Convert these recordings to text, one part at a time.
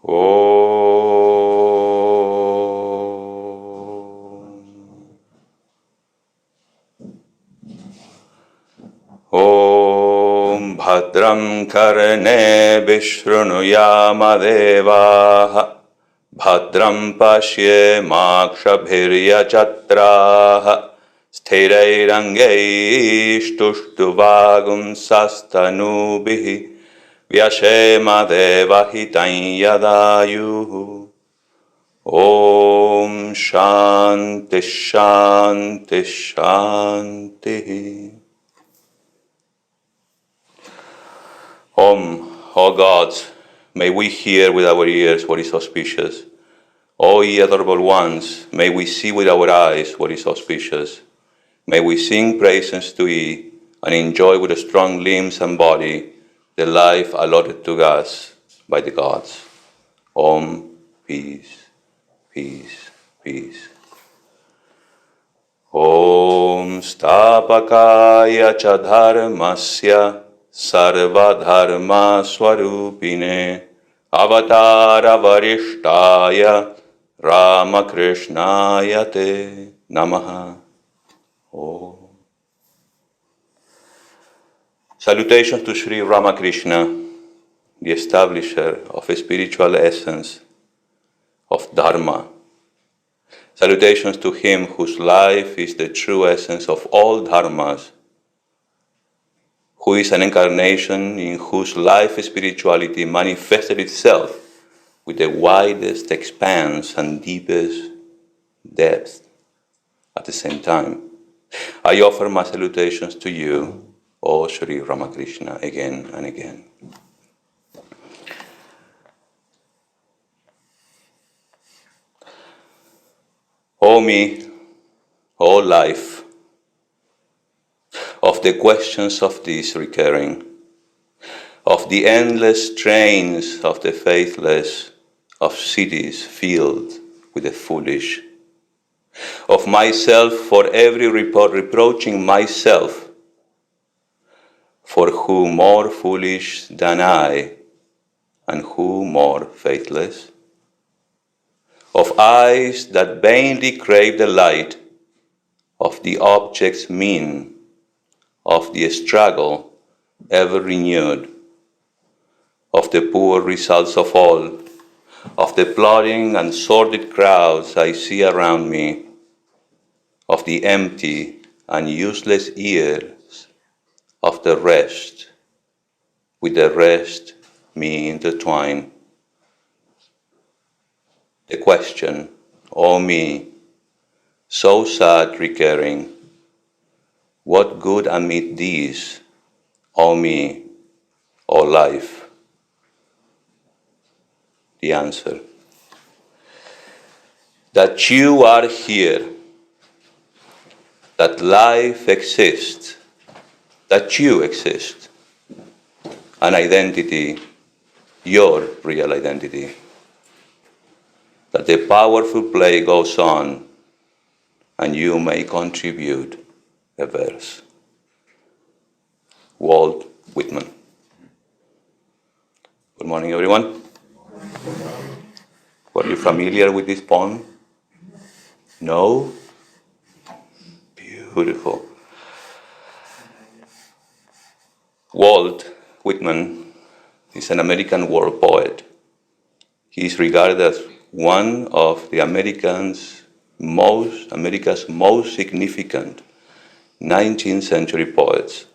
Om Bhadram Karne Vishrunuyaama Devaha Bhadram Pashye Makshabhirya Chatraha Sthirairangeishtushtuvagum Sastanubihi Vyashema Devahitan Yadayuhu. Om Shanti Shanti Shanti. Om, all gods, may we hear with our ears what is auspicious. O ye adorable ones, may we see with our eyes what is auspicious. May we sing praises to ye and enjoy with strong limbs and body the life allotted to us by the gods. Om, peace, peace, peace. Om Stapakaya cha dharmasya Sarva Dharma Swarupine Avatara Varishtaya Ramakrishnaya Te Namaha. Om. Salutations to Sri Ramakrishna, the establisher of spiritual essence of Dharma. Salutations to him whose life is the true essence of all dharmas, who is an incarnation in whose life spirituality manifested itself with the widest expanse and deepest depth at the same time. I offer my salutations to you, O Sri Ramakrishna, again and again. O me, O life, of the questions of this recurring, of the endless trains of the faithless, of cities filled with the foolish, of myself for every reproaching myself, for who more foolish than I, and who more faithless, of eyes that vainly crave the light of the object's mean, of the struggle ever renewed, of the poor results of all, of the plodding and sordid crowds I see around me, of the empty and useless years of the rest, with the rest me intertwine. The question, O me, so sad recurring, what good amid these, O me, O life? The answer, that you are here, that life exists, that you exist, an identity, your real identity, that the powerful play goes on and you may contribute a verse. Walt Whitman. Good morning, everyone. Were you familiar with this poem? No? Beautiful. Walt Whitman is an American war poet. He is regarded as one of the America's most significant 19th century poets.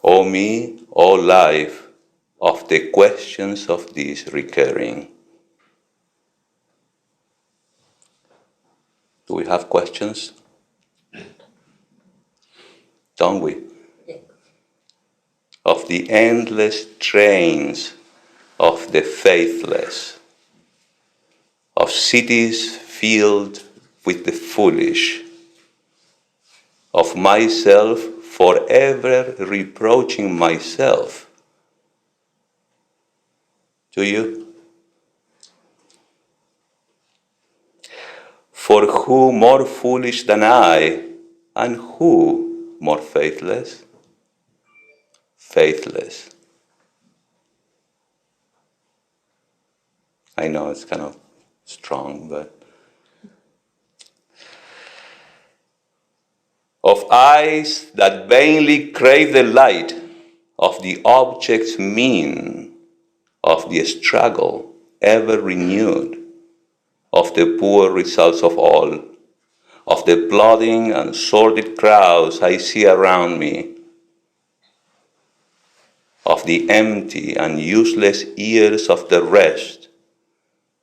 O me, O life, of the questions of this recurring. Do we have questions? Don't we? Of the endless trains of the faithless, of cities filled with the foolish, of myself forever reproaching myself. Do you? For who more foolish than I, and who more faithless? faithless. I know it's kind of strong, but of eyes that vainly crave the light of the object's mean, of the struggle ever renewed, of the poor results of all, of the plodding and sordid crowds I see around me, of the empty and useless years of the rest,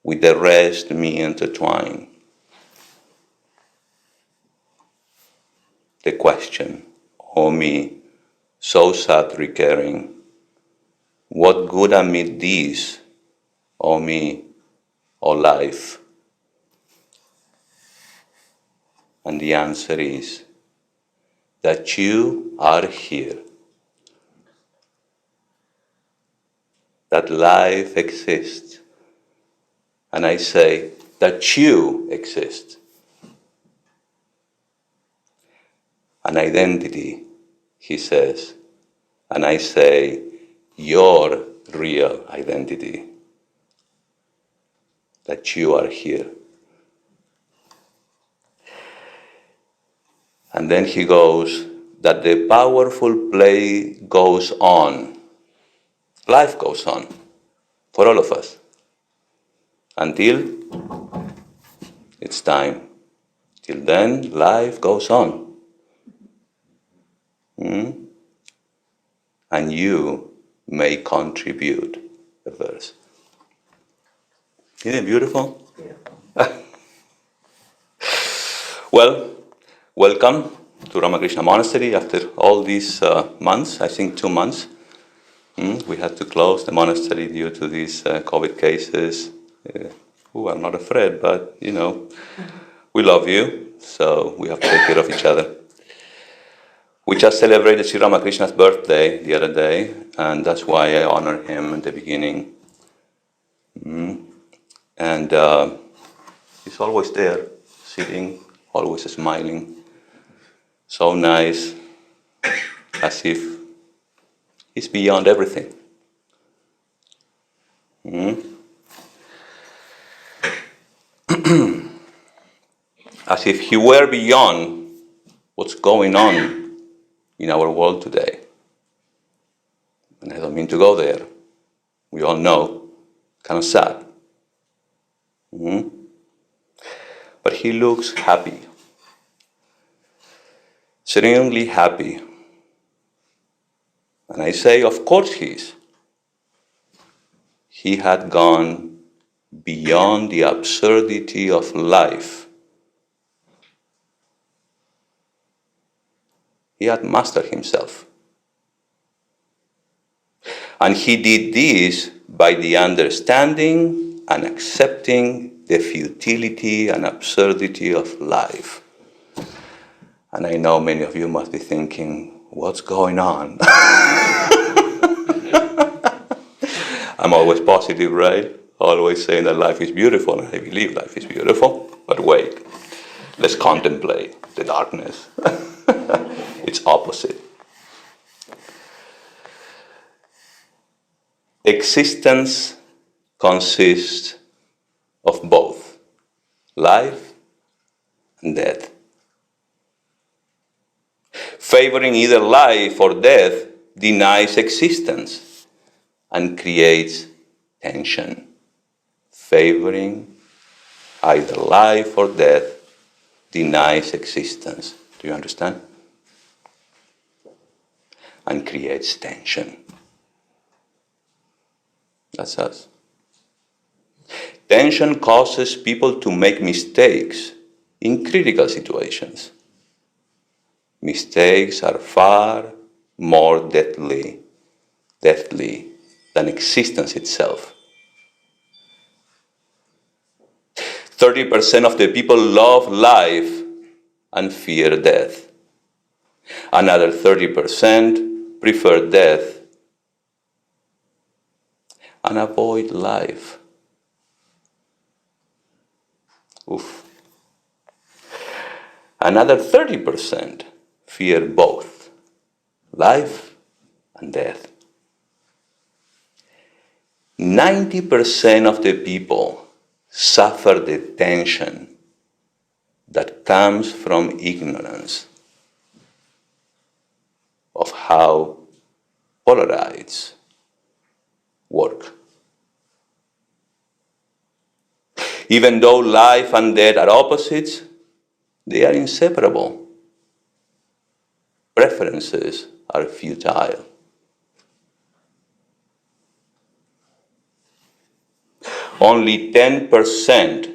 with the rest me intertwine. The question, O me, so sad recurring, what good amid these, O me, O life? And the answer is that you are here, that life exists, and I say that you exist. An identity, he says, and I say your real identity, that you are here. And then he goes, that the powerful play goes on. Life goes on for all of us until it's time. Till then, life goes on. And you may contribute, the verse. Isn't it beautiful? Yeah. Well, welcome to Ramakrishna Monastery after all these months, I think 2 months. We had to close the monastery due to these COVID cases. I'm not afraid, but we love you, so we have to take care of each other. We just celebrated Sri Ramakrishna's birthday the other day, and that's why I honor him at the beginning. And he's always there, sitting, always smiling. So nice, as if he's beyond everything. As if he were beyond what's going on in our world today. And I don't mean to go there. We all know, kind of sad. But he looks happy. Serenely happy. And I say, of course he is. He had gone beyond the absurdity of life. He had mastered himself. And he did this by the understanding and accepting the futility and absurdity of life. And I know many of you must be thinking, what's going on? I'm always positive, right? Always saying that life is beautiful, and I believe life is beautiful. But wait, let's contemplate the darkness. It's opposite. Existence consists of both life and death. Favoring either life or death denies existence and creates tension. Favoring either life or death denies existence. Do you understand? And creates tension. That's us. Tension causes people to make mistakes in critical situations. Mistakes are far more deadly than existence itself. 30% of the people love life and fear death. Another 30% prefer death and avoid life. Oof. Another 30% fear both life and death. 90% of the people suffer the tension that comes from ignorance of how polarides work. Even though life and death are opposites, they are inseparable. Preferences are futile. Only 10%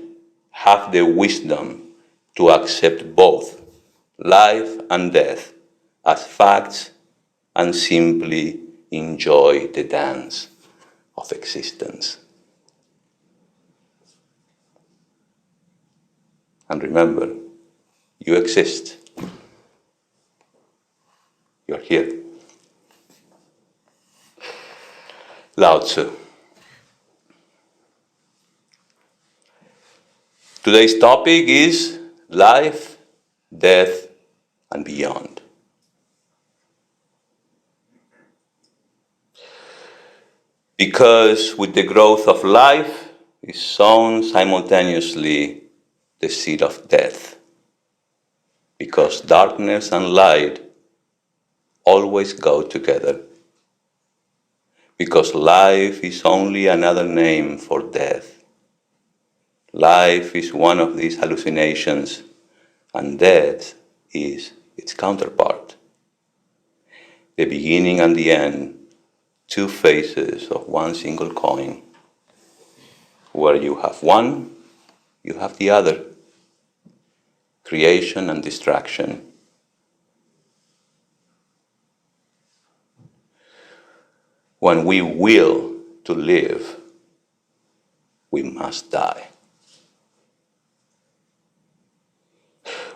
have the wisdom to accept both life and death as facts and simply enjoy the dance of existence. And remember, you exist. You're here. Lao Tzu. Today's topic is life, death, and beyond. Because with the growth of life is sown simultaneously the seed of death. Because darkness and light always go together. Because life is only another name for death. Life is one of these hallucinations, and death is its counterpart. The beginning and the end, two faces of one single coin. Where you have one, you have the other. Creation and distraction. When we will to live, we must die.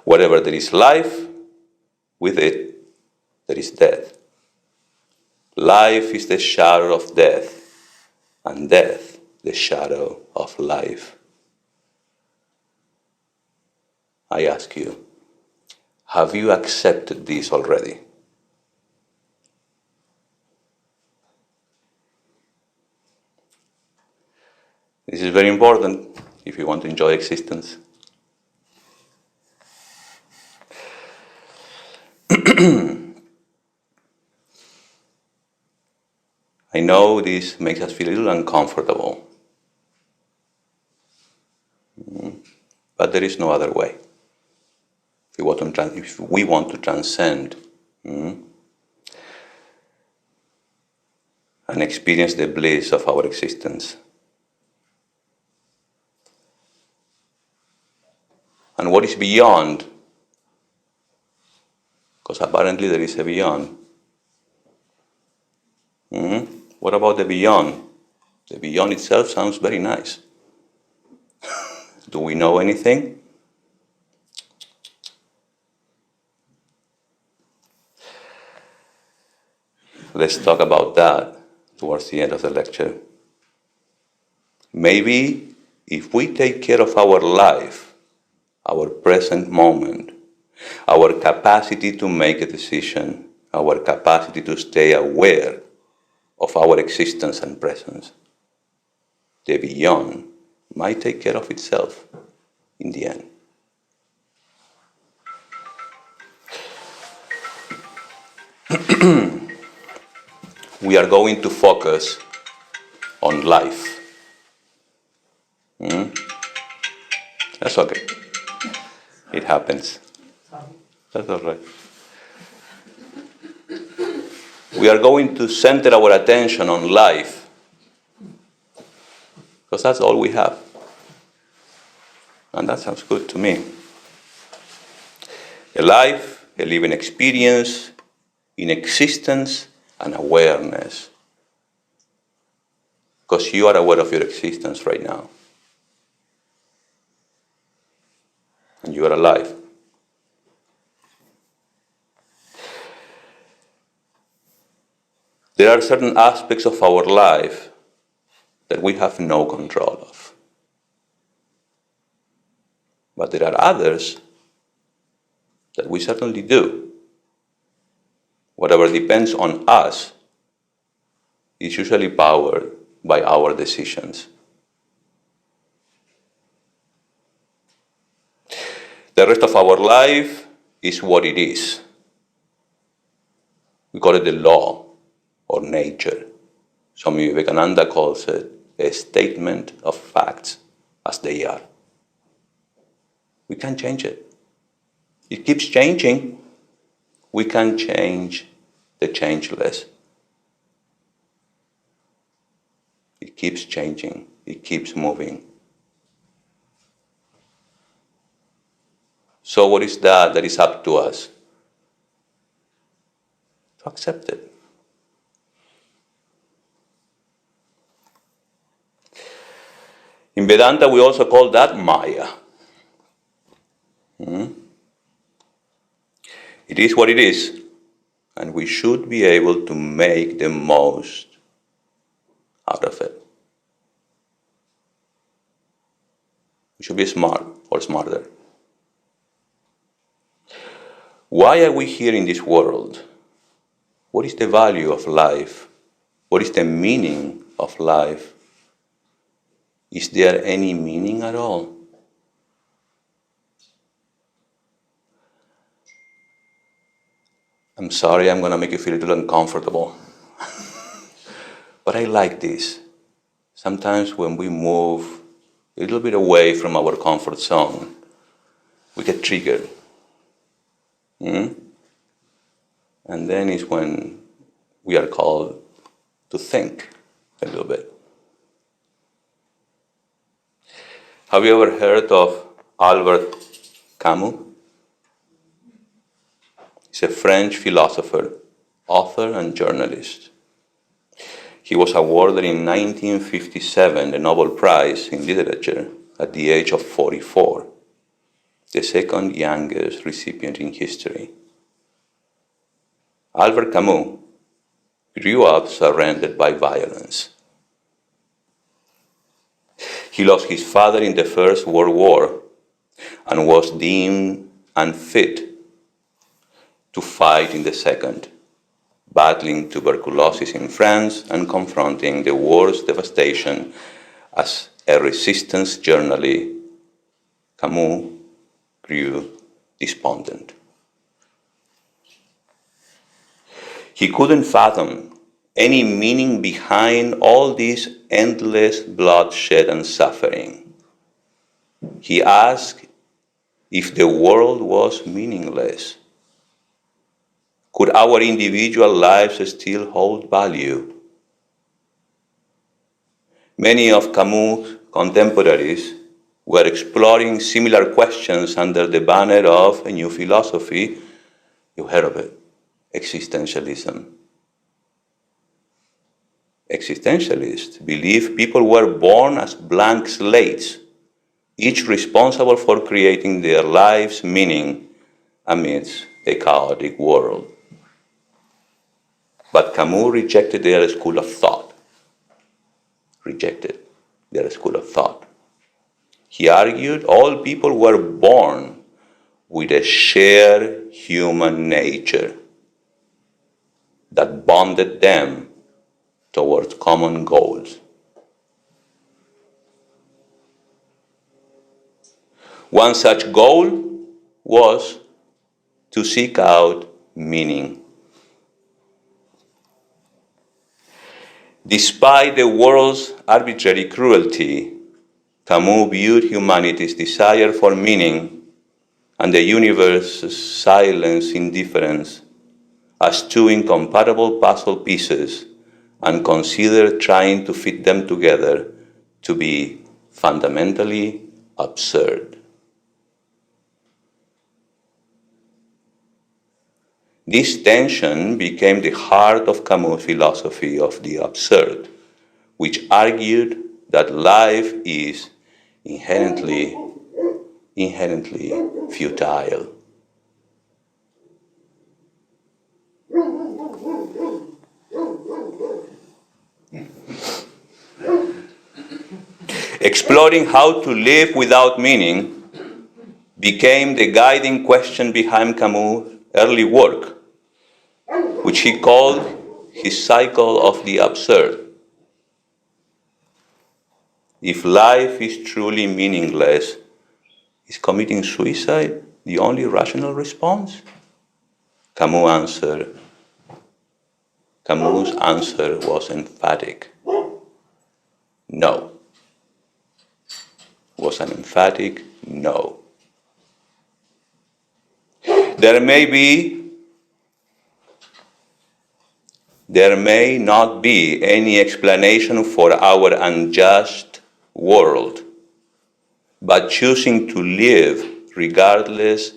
Wherever there is life, with it, there is death. Life is the shadow of death, and death the shadow of life. I ask you, have you accepted this already? This is very important if you want to enjoy existence. I know this makes us feel a little uncomfortable, but there is no other way. If we want to transcend and experience the bliss of our existence. And what is beyond? Because apparently there is a beyond. What about the beyond? The beyond itself sounds very nice. Do we know anything? Let's talk about that towards the end of the lecture. Maybe if we take care of our life, our present moment, our capacity to make a decision, our capacity to stay aware of our existence and presence, the beyond might take care of itself in the end. We are going to focus on life. That's okay. It happens. That's all right. We are going to center our attention on life, because that's all we have. And that sounds good to me. A life, a living experience in existence and awareness. Because you are aware of your existence right now. And you are alive. There are certain aspects of our life that we have no control of. But there are others that we certainly do. Whatever depends on us is usually powered by our decisions. The rest of our life is what it is. We call it the law or nature. Swami Dhyanayogananda calls it a statement of facts as they are. We can't change it. It keeps changing. We can't change the changeless. It keeps changing. It keeps moving. So what is that is up to us? To accept it. In Vedanta, we also call that Maya. It is what it is, and we should be able to make the most out of it. We should be smart or smarter. Why are we here in this world? What is the value of life? What is the meaning of life? Is there any meaning at all? I'm sorry, I'm going to make you feel a little uncomfortable. But I like this. Sometimes when we move a little bit away from our comfort zone, we get triggered. And then is when we are called to think a little bit. Have you ever heard of Albert Camus? He's a French philosopher, author, and journalist. He was awarded in 1957 the Nobel Prize in Literature at the age of 44, the second youngest recipient in history. Albert Camus grew up surrounded by violence. He lost his father in the First World War and was deemed unfit to fight in the Second, battling tuberculosis in France and confronting the war's devastation as a resistance journalist. Camus grew despondent. He couldn't fathom any meaning behind all this endless bloodshed and suffering. He asked if the world was meaningless. Could our individual lives still hold value? Many of Camus' contemporaries were exploring similar questions under the banner of a new philosophy. You heard of it, Existentialism. Existentialists believe people were born as blank slates, each responsible for creating their life's meaning amidst a chaotic world. But Camus rejected their school of thought. He argued all people were born with a shared human nature that bonded them towards common goals. One such goal was to seek out meaning. Despite the world's arbitrary cruelty, Camus viewed humanity's desire for meaning and the universe's silent indifference as two incompatible puzzle pieces and considered trying to fit them together to be fundamentally absurd. This tension became the heart of Camus' philosophy of the absurd, which argued that life is inherently futile. Exploring how to live without meaning became the guiding question behind Camus' early work, which he called his cycle of the absurd. If life is truly meaningless, is committing suicide the only rational response? Camus' answer was emphatic. No. Was an emphatic no. There may not be any explanation for our unjust world, but choosing to live regardless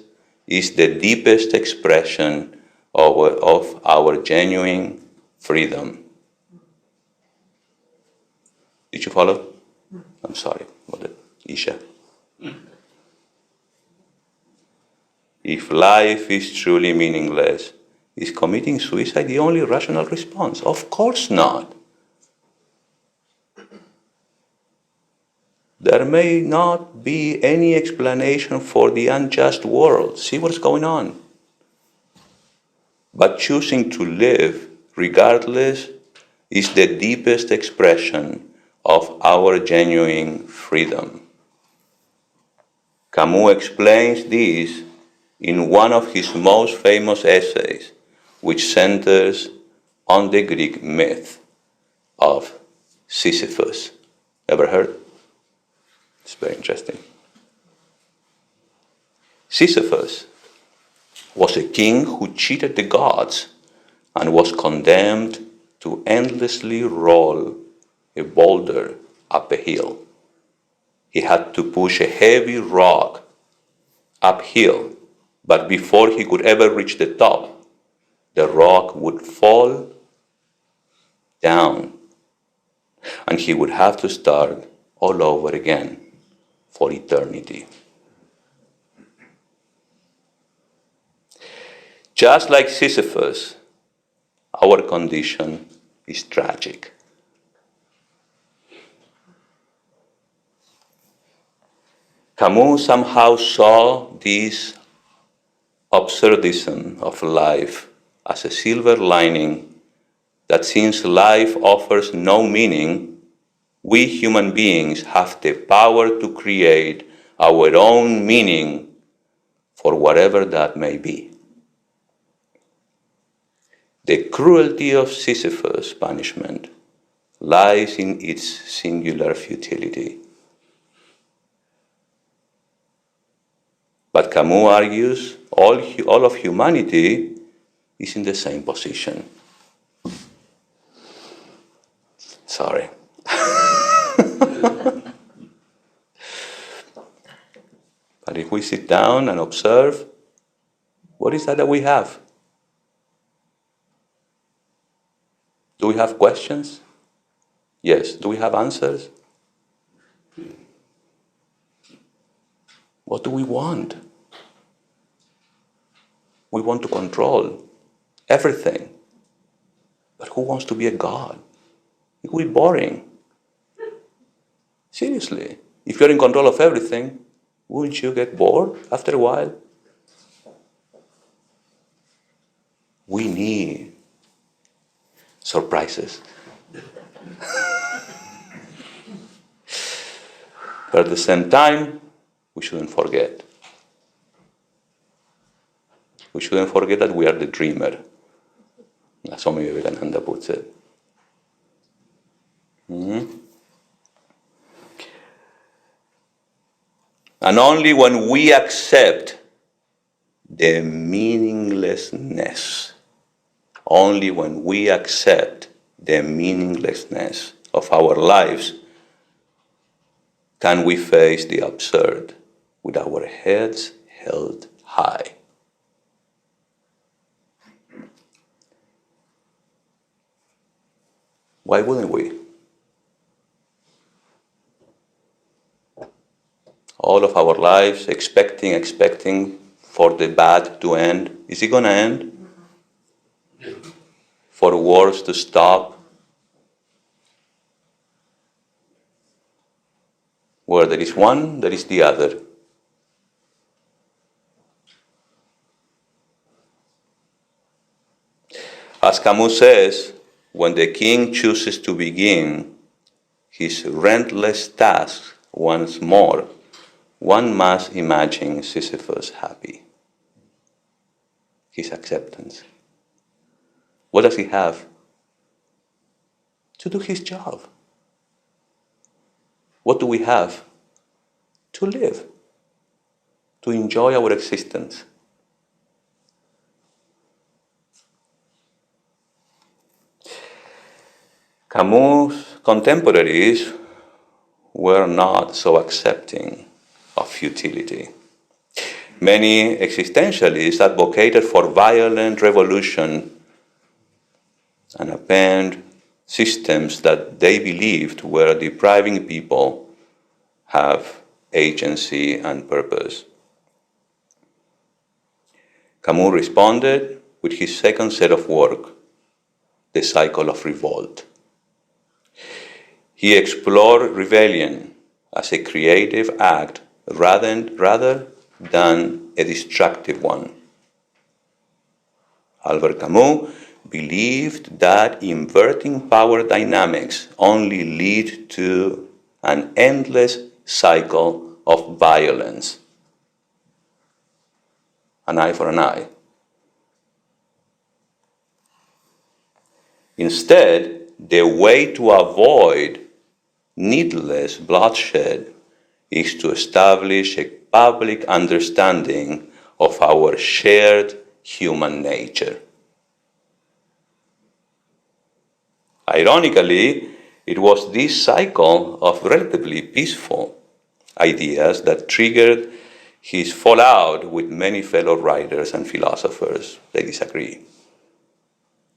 is the deepest expression of our genuine freedom. Did you follow? I'm sorry. Isha. If life is truly meaningless, is committing suicide the only rational response? Of course not. There may not be any explanation for the unjust world. See what's going on. But choosing to live regardless is the deepest expression of our genuine freedom. Camus explains this in one of his most famous essays, which centers on the Greek myth of Sisyphus. Ever heard? It's very interesting. Sisyphus was a king who cheated the gods and was condemned to endlessly roll a boulder up a hill. He had to push a heavy rock uphill, but before he could ever reach the top, the rock would fall down, and he would have to start all over again for eternity. Just like Sisyphus, our condition is tragic. Camus somehow saw this absurdism of life as a silver lining that since life offers no meaning, we human beings have the power to create our own meaning for whatever that may be. The cruelty of Sisyphus' punishment lies in its singular futility. But Camus argues all of humanity is in the same position. Sorry. But if we sit down and observe, what is that we have? Do we have questions? Yes. Do we have answers? What do we want? We want to control everything. But who wants to be a god? It would be boring. Seriously. If you're in control of everything, wouldn't you get bored after a while? We need surprises. But at the same time, we shouldn't forget. We shouldn't forget that we are the dreamer, as Swami Dhyanayogananda puts it. And only when we accept the meaninglessness, only when we accept the meaninglessness of our lives, can we face the absurd with our heads held high. Why wouldn't we? All of our lives expecting for the bad to end. Is it going to end? For wars to stop? Where there is one, there is the other. As Camus says, when the king chooses to begin his relentless task once more, one must imagine Sisyphus happy. His acceptance. What does he have? To do his job. What do we have? To live. To enjoy our existence. Camus' contemporaries were not so accepting of futility. Many existentialists advocated for violent revolution and append systems that they believed were depriving people have agency and purpose. Camus responded with his second set of work, The Cycle of Revolt. He explored rebellion as a creative act rather than a destructive one. Albert Camus believed that inverting power dynamics only lead to an endless cycle of violence. An eye for an eye. Instead, the way to avoid needless bloodshed is to establish a public understanding of our shared human nature. Ironically, it was this cycle of relatively peaceful ideas that triggered his fallout with many fellow writers and philosophers. They disagree.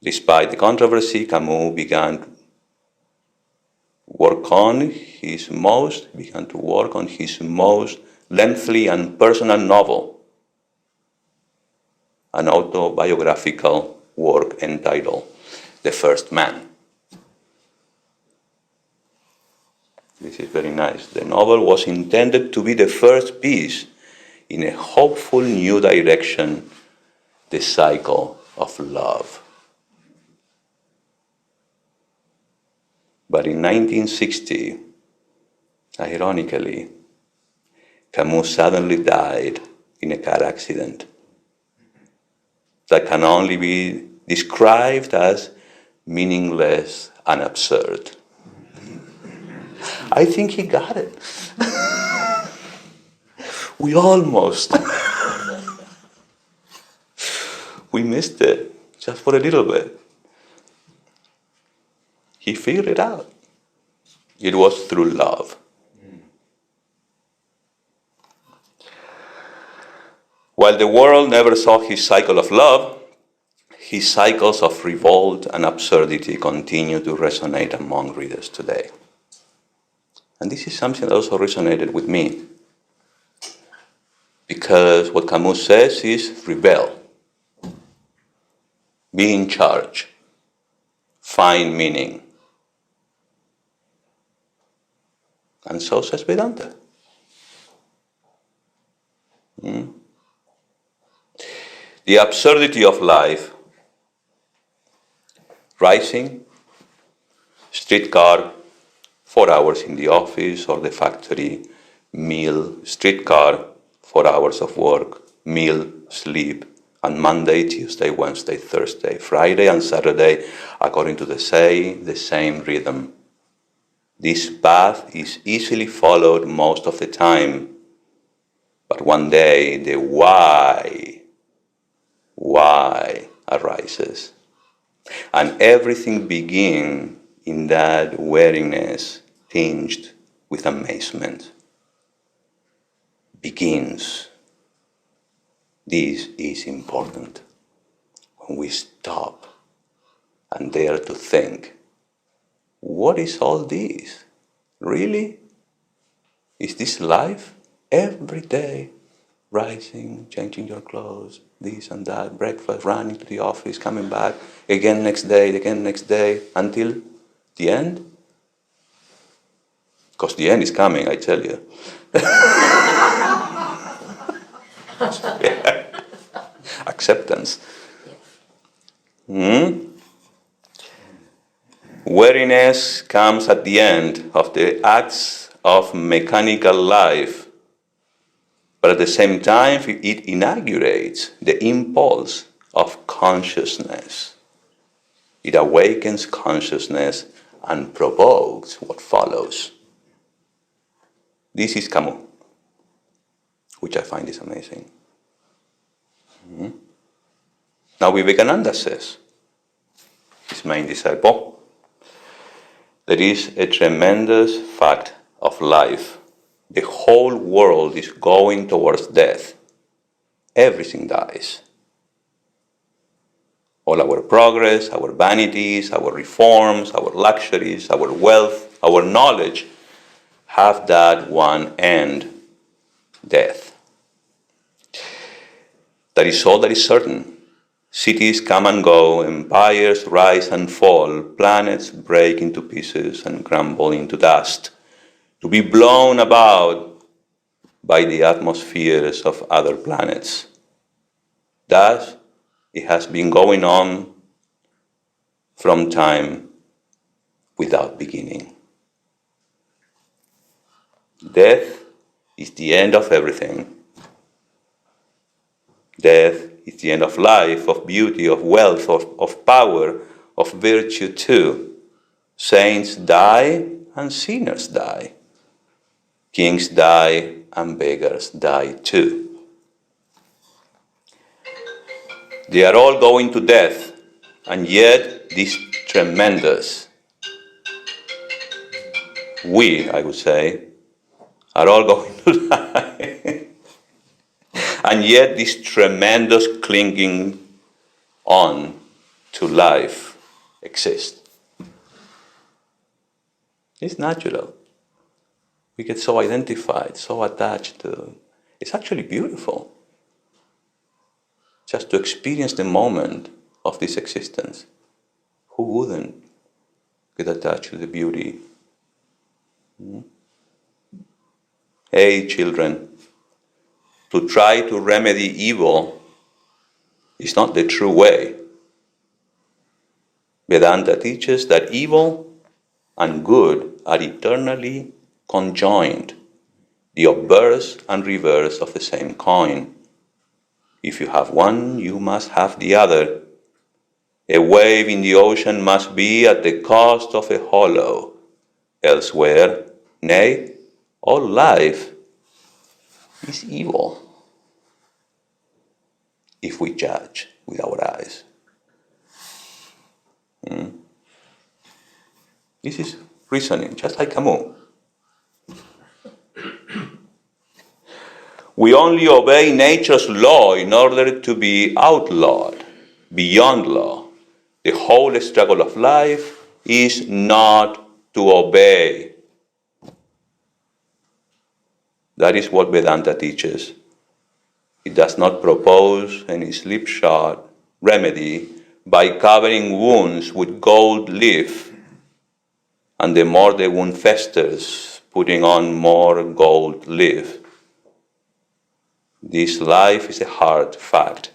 Despite the controversy, Camus began to work on his most lengthy and personal novel, an autobiographical work entitled The First Man. This is very nice. The novel was intended to be the first piece in a hopeful new direction, the cycle of love. But in 1960, ironically, Camus suddenly died in a car accident that can only be described as meaningless and absurd. I think he got it. We almost. We missed it, just for a little bit. He figured it out. It was through love. While the world never saw his cycle of love, his cycles of revolt and absurdity continue to resonate among readers today. And this is something that also resonated with me. Because what Camus says is rebel, be in charge, find meaning. And so says Vedanta. The absurdity of life, rising, streetcar, 4 hours in the office or the factory, meal, streetcar, 4 hours of work, meal, sleep, and Monday, Tuesday, Wednesday, Thursday, Friday, and Saturday, according to the same rhythm. This path is easily followed most of the time, but one day the why arises. And everything begins in that weariness tinged with amazement. Begins. This is important. When we stop and dare to think, what is all this? Really? Is this life? Every day, rising, changing your clothes, this and that, breakfast, running to the office, coming back, again next day, until the end? Because the end is coming, I tell you. Acceptance. Weariness comes at the end of the acts of mechanical life, but at the same time it inaugurates the impulse of consciousness. It awakens consciousness and provokes what follows. This is Camus, which I find is amazing. Now Vivekananda says, his main disciple, there is a tremendous fact of life. The whole world is going towards death. Everything dies. All our progress, our vanities, our reforms, our luxuries, our wealth, our knowledge have that one end, death. That is all that is certain. Cities come and go, empires rise and fall, planets break into pieces and crumble into dust, to be blown about by the atmospheres of other planets. Thus, it has been going on from time without beginning. Death is the end of everything. Death is the end of life, of beauty, of wealth, of power, of virtue too. Saints die and sinners die. Kings die and beggars die too. They are all going to death, and yet this tremendous, we, I would say, are all going to die. And yet this tremendous clinging on to life exists. It's natural. We get so identified, so attached to it. It's actually beautiful. Just to experience the moment of this existence. Who wouldn't get attached to the beauty? Hey, children, to try to remedy evil is not the true way. Vedanta teaches that evil and good are eternally conjoined, the obverse and reverse of the same coin. If you have one, you must have the other. A wave in the ocean must be at the cost of a hollow. Elsewhere, nay, all life is evil if we judge with our eyes. This is reasoning, just like Camus. We only obey nature's law in order to be outlawed, beyond law. The whole struggle of life is not to obey. That is what Vedanta teaches. It does not propose any slipshod remedy by covering wounds with gold leaf, and the more the wound festers, putting on more gold leaf. This life is a hard fact.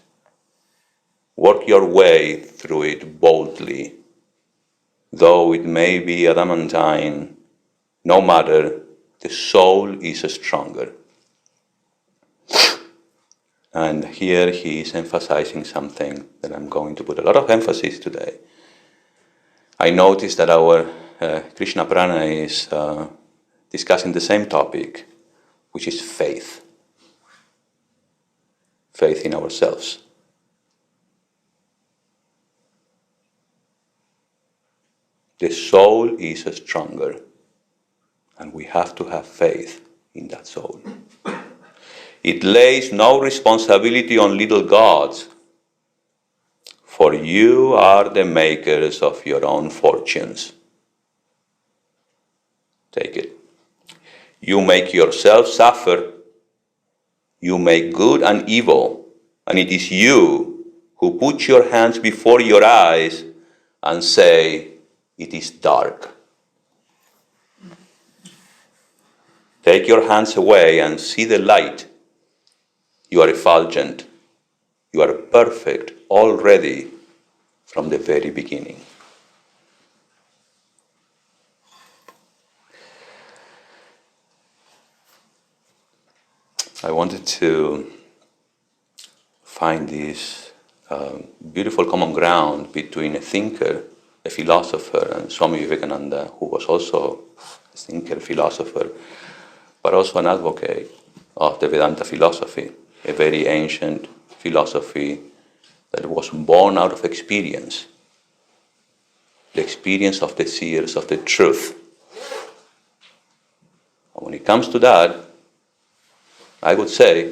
Work your way through it boldly. Though it may be adamantine, no matter, the soul is stronger. And here he is emphasizing something that I'm going to put a lot of emphasis today. I noticed that our Krishna Prana is discussing the same topic, which is faith. Faith in ourselves. The soul is stronger, and we have to have faith in that soul. It lays no responsibility on little gods, for you are the makers of your own fortunes. Take it. You make yourself suffer. You make good and evil, and it is you who put your hands before your eyes and say, it is dark. Take your hands away and see the light. You are effulgent. You are perfect already from the very beginning. I wanted to find this beautiful common ground between a thinker, a philosopher, and Swami Vivekananda, who was also a thinker, philosopher, but also an advocate of the Vedanta philosophy, a very ancient philosophy that was born out of experience, the experience of the seers of the truth. And when it comes to that, I would say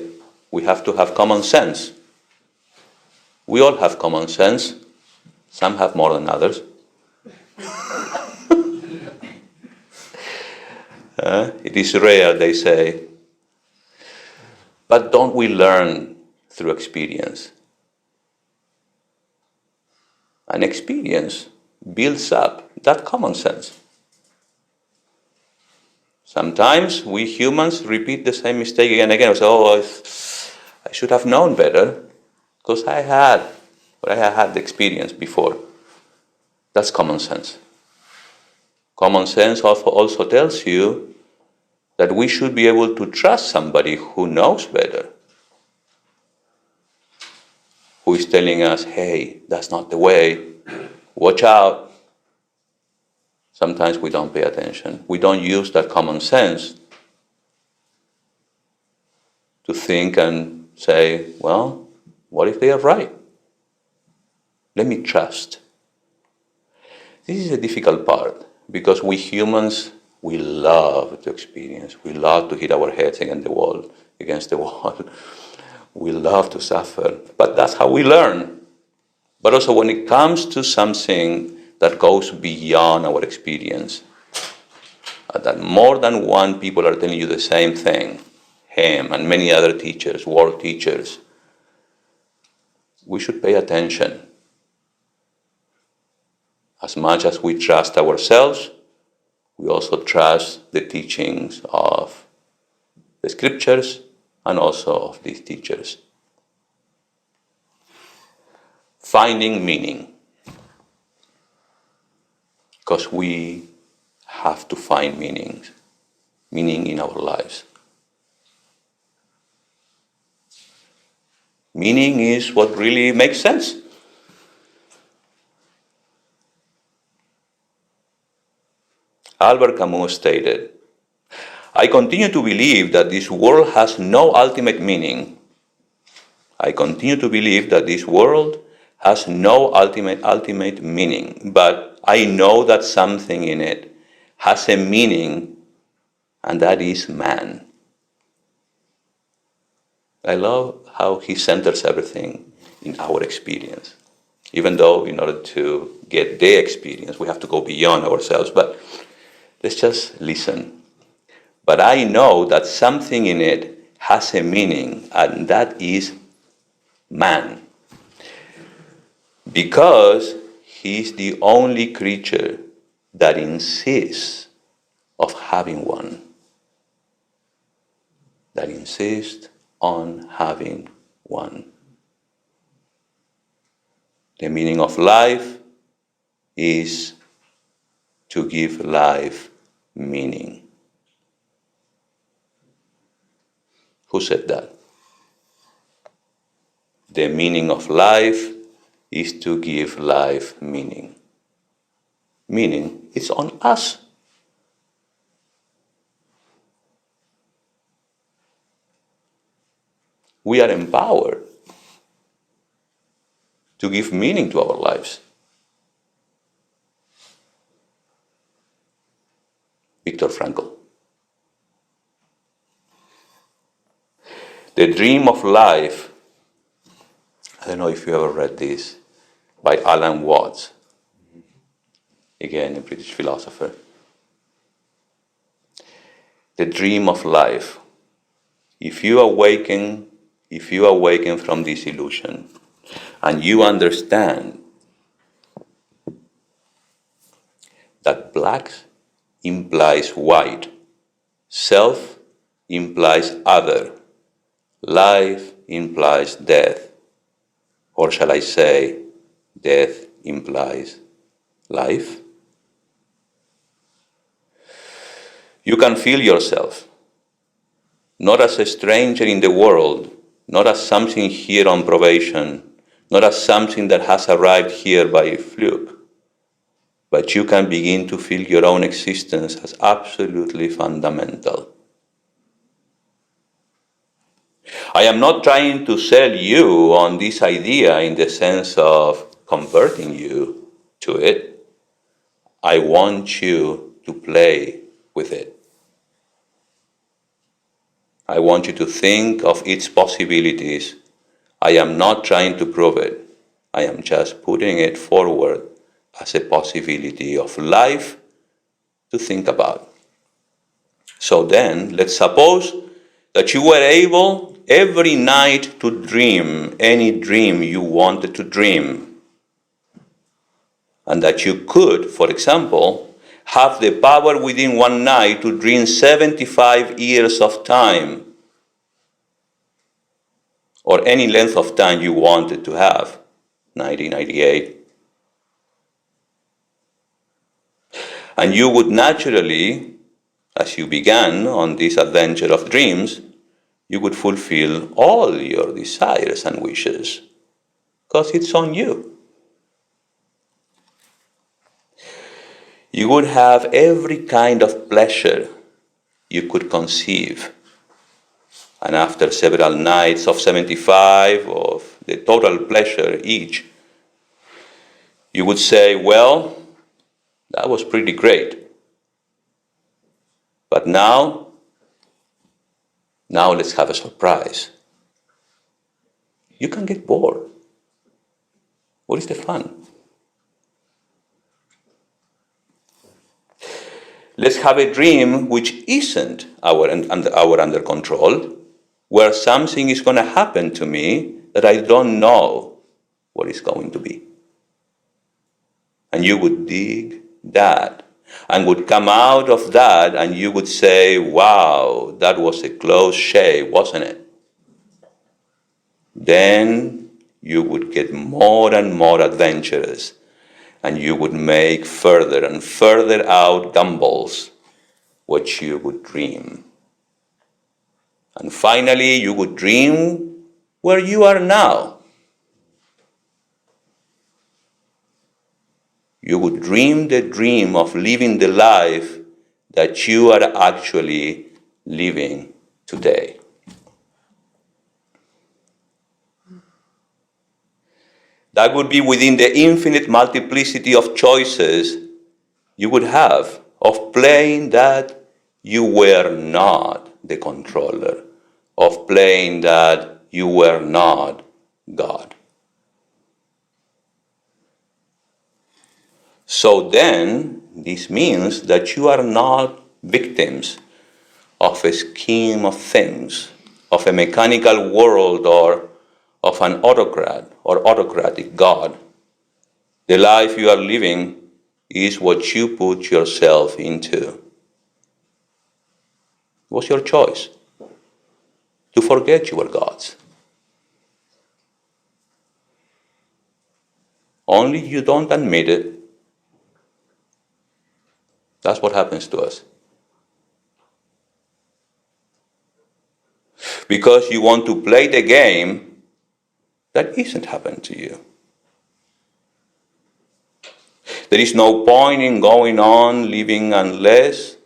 we have to have common sense. We all have common sense. Some have more than others. It is rare, they say. But don't we learn through experience? And experience builds up that common sense. Sometimes we humans repeat the same mistake again and again. We say, I should have known better because I had the experience before. That's common sense. Common sense also tells you that we should be able to trust somebody who knows better, who is telling us, hey, that's not the way, watch out. Sometimes we don't pay attention. We don't use that common sense to think and say, well, what if they are right? Let me trust. This is a difficult part because we humans, we love to experience. We love to hit our heads against the wall. We love to suffer. But that's how we learn. But also when it comes to something that goes beyond our experience, that more than one people are telling you the same thing, him and many other teachers, world teachers, we should pay attention. As much as we trust ourselves, we also trust the teachings of the scriptures and also of these teachers. Finding meaning. Because we have to find meaning in our lives. Meaning is what really makes sense. Albert Camus stated, I continue to believe that this world has no ultimate meaning. I continue to believe that this world has no ultimate meaning, but I know that something in it has a meaning, and that is man. I love how he centers everything in our experience. Even though in order to get their experience, we have to go beyond ourselves, but let's just listen. But I know that something in it has a meaning, and that is man. Because he is the only creature that insists of having one. That insists on having one. The meaning of life is to give life meaning. Who said that? The meaning of life is to give life meaning. Meaning, it's on us. We are empowered to give meaning to our lives. Viktor Frankl. The Dream of Life, I don't know if you ever read this, by Alan Watts, again a British philosopher. The dream of life. If you awaken from this illusion and you understand that black implies white, self implies other, life implies death, or shall I say, death implies life, you can feel yourself not as a stranger in the world, not as something here on probation, not as something that has arrived here by fluke, but you can begin to feel your own existence as absolutely fundamental. I am not trying to sell you on this idea in the sense of converting you to it. I want you to play with it. I want you to think of its possibilities. I am not trying to prove it. I am just putting it forward as a possibility of life to think about. So then, let's suppose that you were able every night to dream any dream you wanted to dream. And that you could, for example, have the power within one night to dream 75 years of time, or any length of time you wanted to have, 1998. And you would naturally, as you began on this adventure of dreams, you would fulfill all your desires and wishes, because it's on you. You would have every kind of pleasure you could conceive. And after several nights of 75, of the total pleasure each, you would say, well, that was pretty great. But now let's have a surprise. You can get bored. What is the fun? Let's have a dream which isn't our under control, where something is going to happen to me that I don't know what it's going to be. And you would dig that, and would come out of that, and you would say, wow, that was a close shave, wasn't it? Then you would get more and more adventurous, and you would make further and further out gambles what you would dream. And finally, you would dream where you are now. You would dream the dream of living the life that you are actually living today. That would be within the infinite multiplicity of choices you would have of playing that you were not the controller, of playing that you were not God. So then, this means that you are not victims of a scheme of things, of a mechanical world, or of an autocrat or autocratic God. The life you are living is what you put yourself into. It was your choice to forget you were gods. Only you don't admit it. That's what happens to us. Because you want to play the game that isn't happening to you. There is no point in going on living unless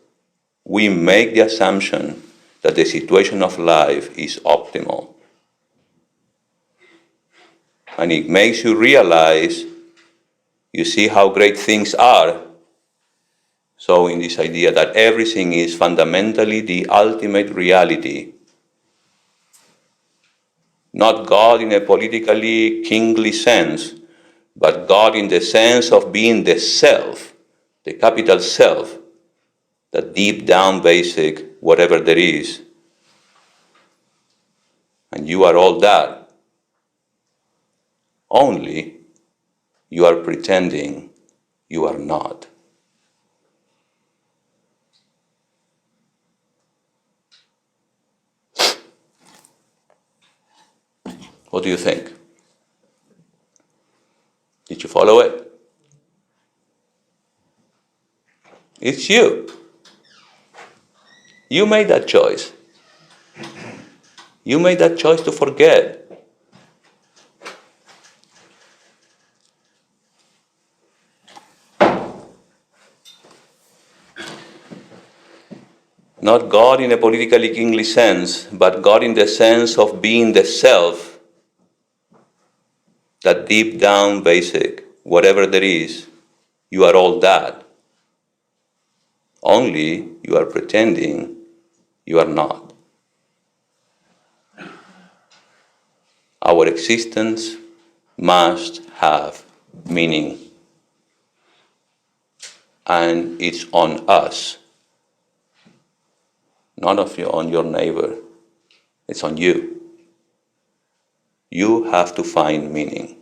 we make the assumption that the situation of life is optimal. And it makes you realize, you see how great things are. So in this idea that everything is fundamentally the ultimate reality, not God in a politically kingly sense, but God in the sense of being the self, the capital self, the deep down basic whatever there is. And you are all that. Only you are pretending you are not. What do you think? Did you follow it? It's you. You made that choice. You made that choice to forget. Not God in a politically kingly sense, but God in the sense of being the self, that deep down basic, whatever there is, you are all that. Only you are pretending you are not. Our existence must have meaning, and it's on us, not on your neighbor. It's on you. You have to find meaning.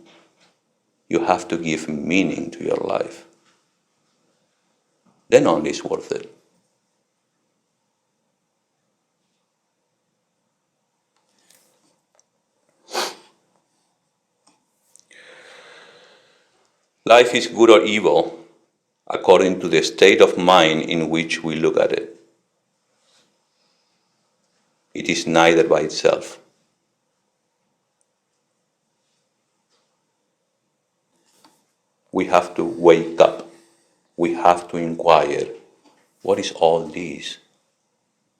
You have to give meaning to your life. Then only it's worth it. Life is good or evil according to the state of mind in which we look at it. It is neither by itself. We have to wake up. We have to inquire, what is all this?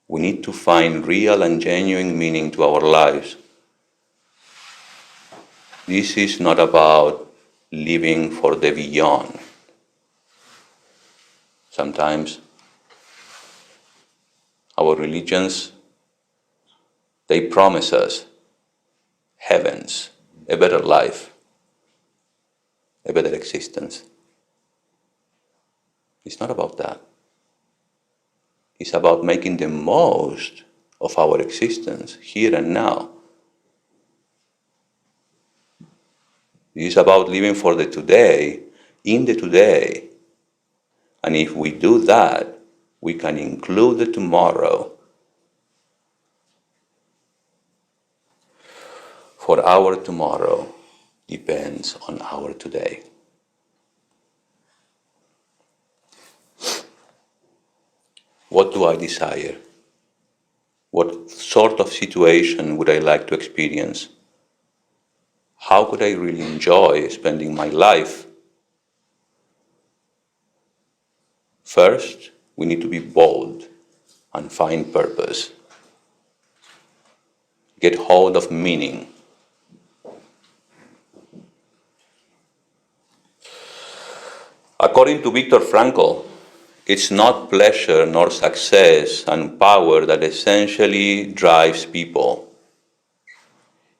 We need to find real and genuine meaning to our lives. This is not about living for the beyond. Sometimes our religions, they promise us heavens, a better life, a better existence. It's not about that. It's about making the most of our existence here and now. It's about living for the today, in the today. And if we do that, we can include the tomorrow. For our tomorrow depends on our today. What do I desire? What sort of situation would I like to experience? How could I really enjoy spending my life? First, we need to be bold and find purpose. Get hold of meaning. According to Viktor Frankl, it's not pleasure nor success and power that essentially drives people.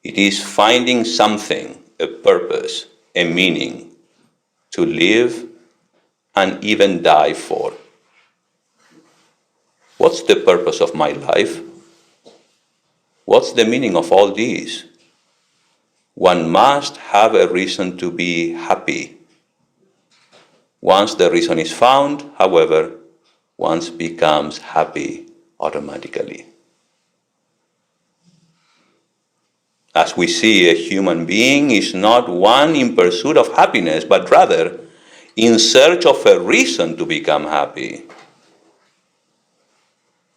It is finding something, a purpose, a meaning, to live and even die for. What's the purpose of my life? What's the meaning of all this? One must have a reason to be happy. Once the reason is found, however, one becomes happy automatically. As we see, a human being is not one in pursuit of happiness, but rather in search of a reason to become happy.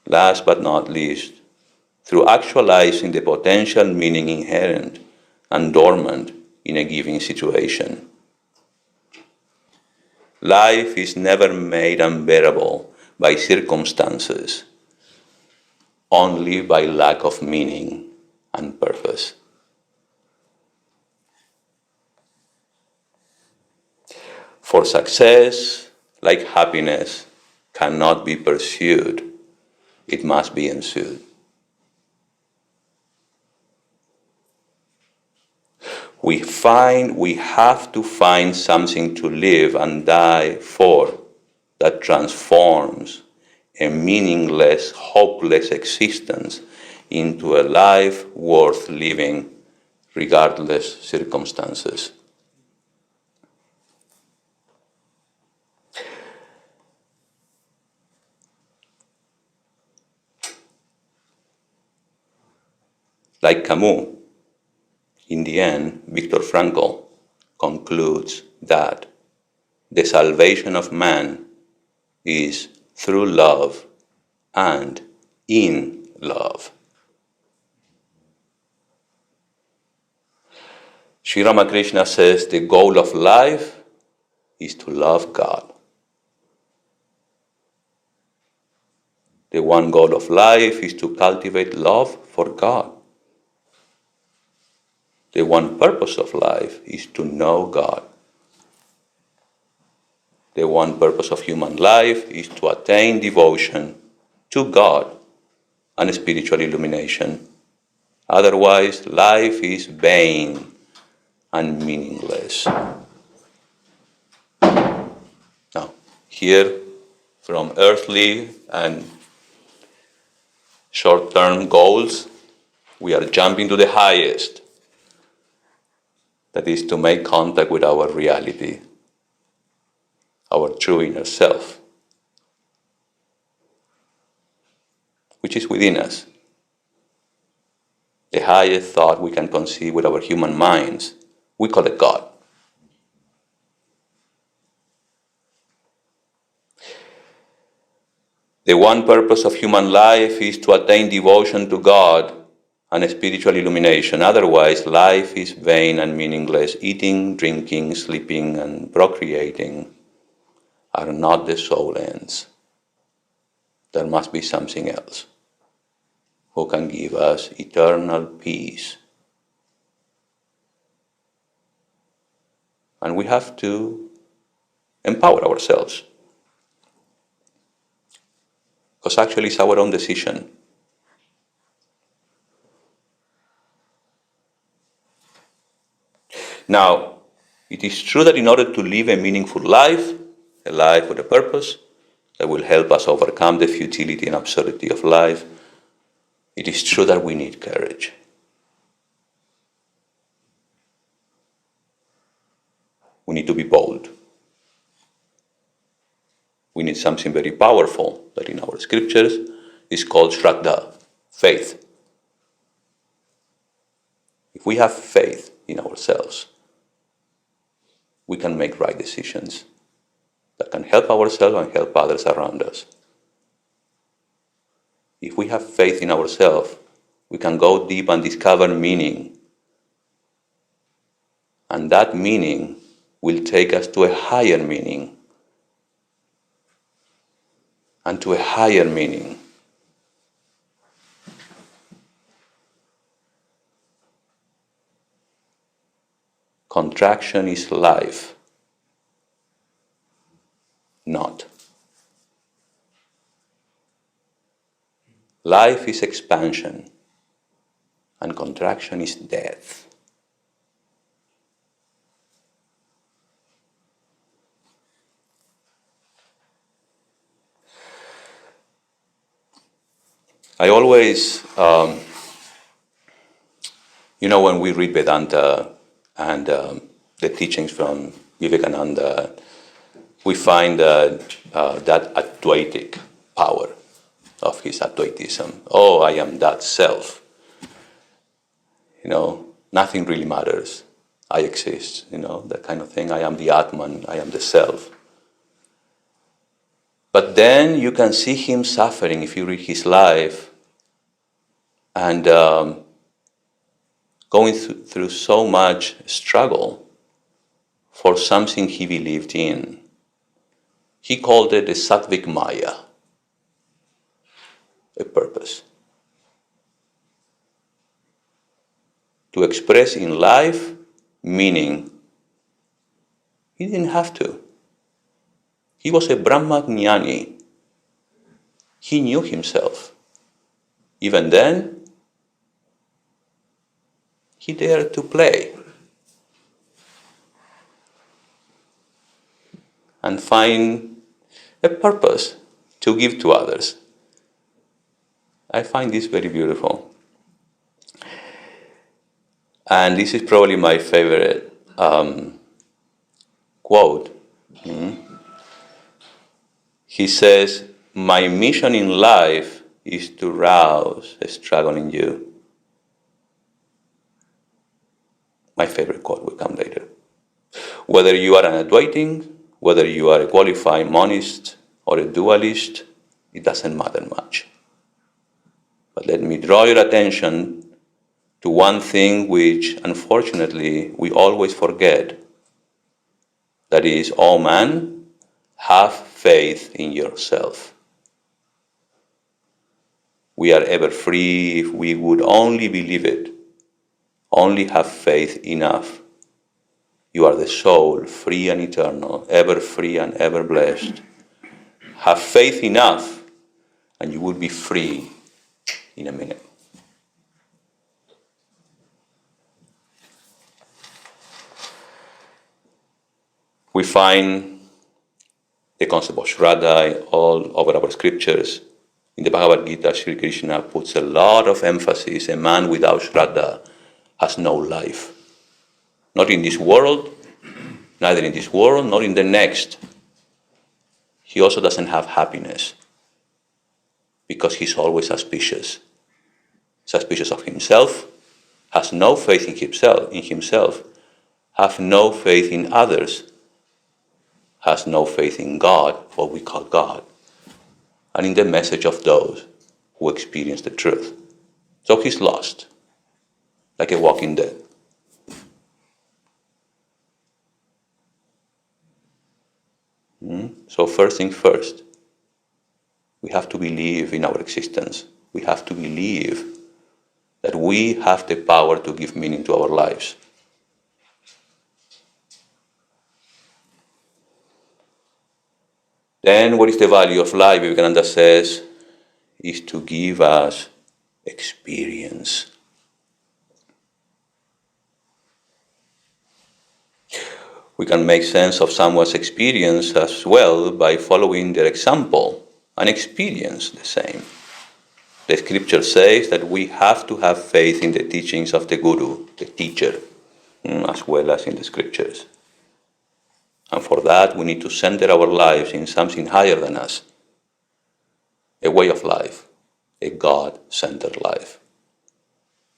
Last but not least, through actualizing the potential meaning inherent and dormant in a given situation. Life is never made unbearable by circumstances, only by lack of meaning and purpose. For success, like happiness, cannot be pursued. It must be ensued. We have to find something to live and die for that transforms a meaningless, hopeless existence into a life worth living, regardless circumstances. Like Camus, in the end, Viktor Frankl concludes that the salvation of man is through love and in love. Sri Ramakrishna says the goal of life is to love God. The one goal of life is to cultivate love for God. The one purpose of life is to know God. The one purpose of human life is to attain devotion to God and spiritual illumination. Otherwise, life is vain and meaningless. Now, here, from earthly and short-term goals, we are jumping to the highest. That is to make contact with our reality, our true inner self, which is within us. The highest thought we can conceive with our human minds, we call it God. The one purpose of human life is to attain devotion to God and spiritual illumination. Otherwise, life is vain and meaningless. Eating, drinking, sleeping, and procreating are not the sole ends. There must be something else who can give us eternal peace. And we have to empower ourselves. Because actually it's our own decision. Now, it is true that in order to live a meaningful life, a life with a purpose that will help us overcome the futility and absurdity of life, it is true that we need courage. We need to be bold. We need something very powerful that in our scriptures is called Shraddha, faith. If we have faith in ourselves, we can make right decisions that can help ourselves and help others around us. If we have faith in ourselves, we can go deep and discover meaning. And that meaning will take us to a higher meaning. And to a higher meaning. Contraction is life, not. Life is expansion, and contraction is death. I always, when we read Vedanta and the teachings from Vivekananda, we find that Advaitic power of his Advaitism. Oh, I am that self. Nothing really matters. I exist, that kind of thing. I am the Atman, I am the self. But then you can see him suffering if you read his life and going through so much struggle for something he believed in. He called it the Sattvic Maya, a purpose. To express in life meaning. He didn't have to. He was a Brahma Jnani. He knew himself. Even then, he dared to play and find a purpose to give to others. I find this very beautiful. And this is probably my favorite quote. He says, "My mission in life is to rouse a struggle in you." My favorite quote will come later. Whether you are an Advaiting, whether you are a qualified monist or a dualist, it doesn't matter much. But let me draw your attention to one thing which, unfortunately, we always forget. That is, oh man, have faith in yourself. We are ever free if we would only believe it, only have faith enough. You are the soul, free and eternal, ever free and ever blessed. Have faith enough, and you will be free in a minute. We find the concept of Shraddha all over our scriptures. In the Bhagavad Gita, Sri Krishna puts a lot of emphasis. A man without Shraddha has no life. Not in this world, neither in this world, nor in the next. He also doesn't have happiness because he's always suspicious. Suspicious of himself, has no faith in himself, have no faith in others, has no faith in God, what we call God, and in the message of those who experience the truth. So he's lost, like a walking dead. So first things first, we have to believe in our existence. We have to believe that we have the power to give meaning to our lives. Then what is the value of life? Vivekananda says, is to give us experience. We can make sense of someone's experience as well by following their example and experience the same. The scripture says that we have to have faith in the teachings of the Guru, the teacher, as well as in the scriptures. And for that, we need to center our lives in something higher than us, a way of life, a God-centered life,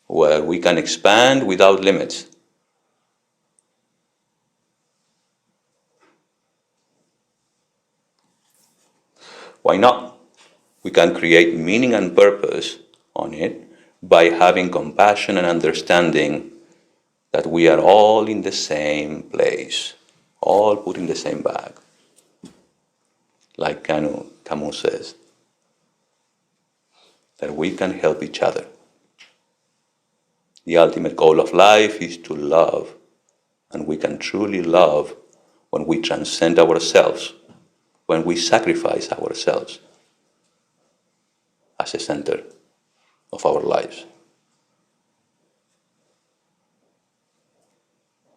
where we can expand without limits. Why not? We can create meaning and purpose on it by having compassion and understanding that we are all in the same place, all put in the same bag. Like Camus says, that we can help each other. The ultimate goal of life is to love, and we can truly love when we transcend ourselves, when we sacrifice ourselves as a center of our lives.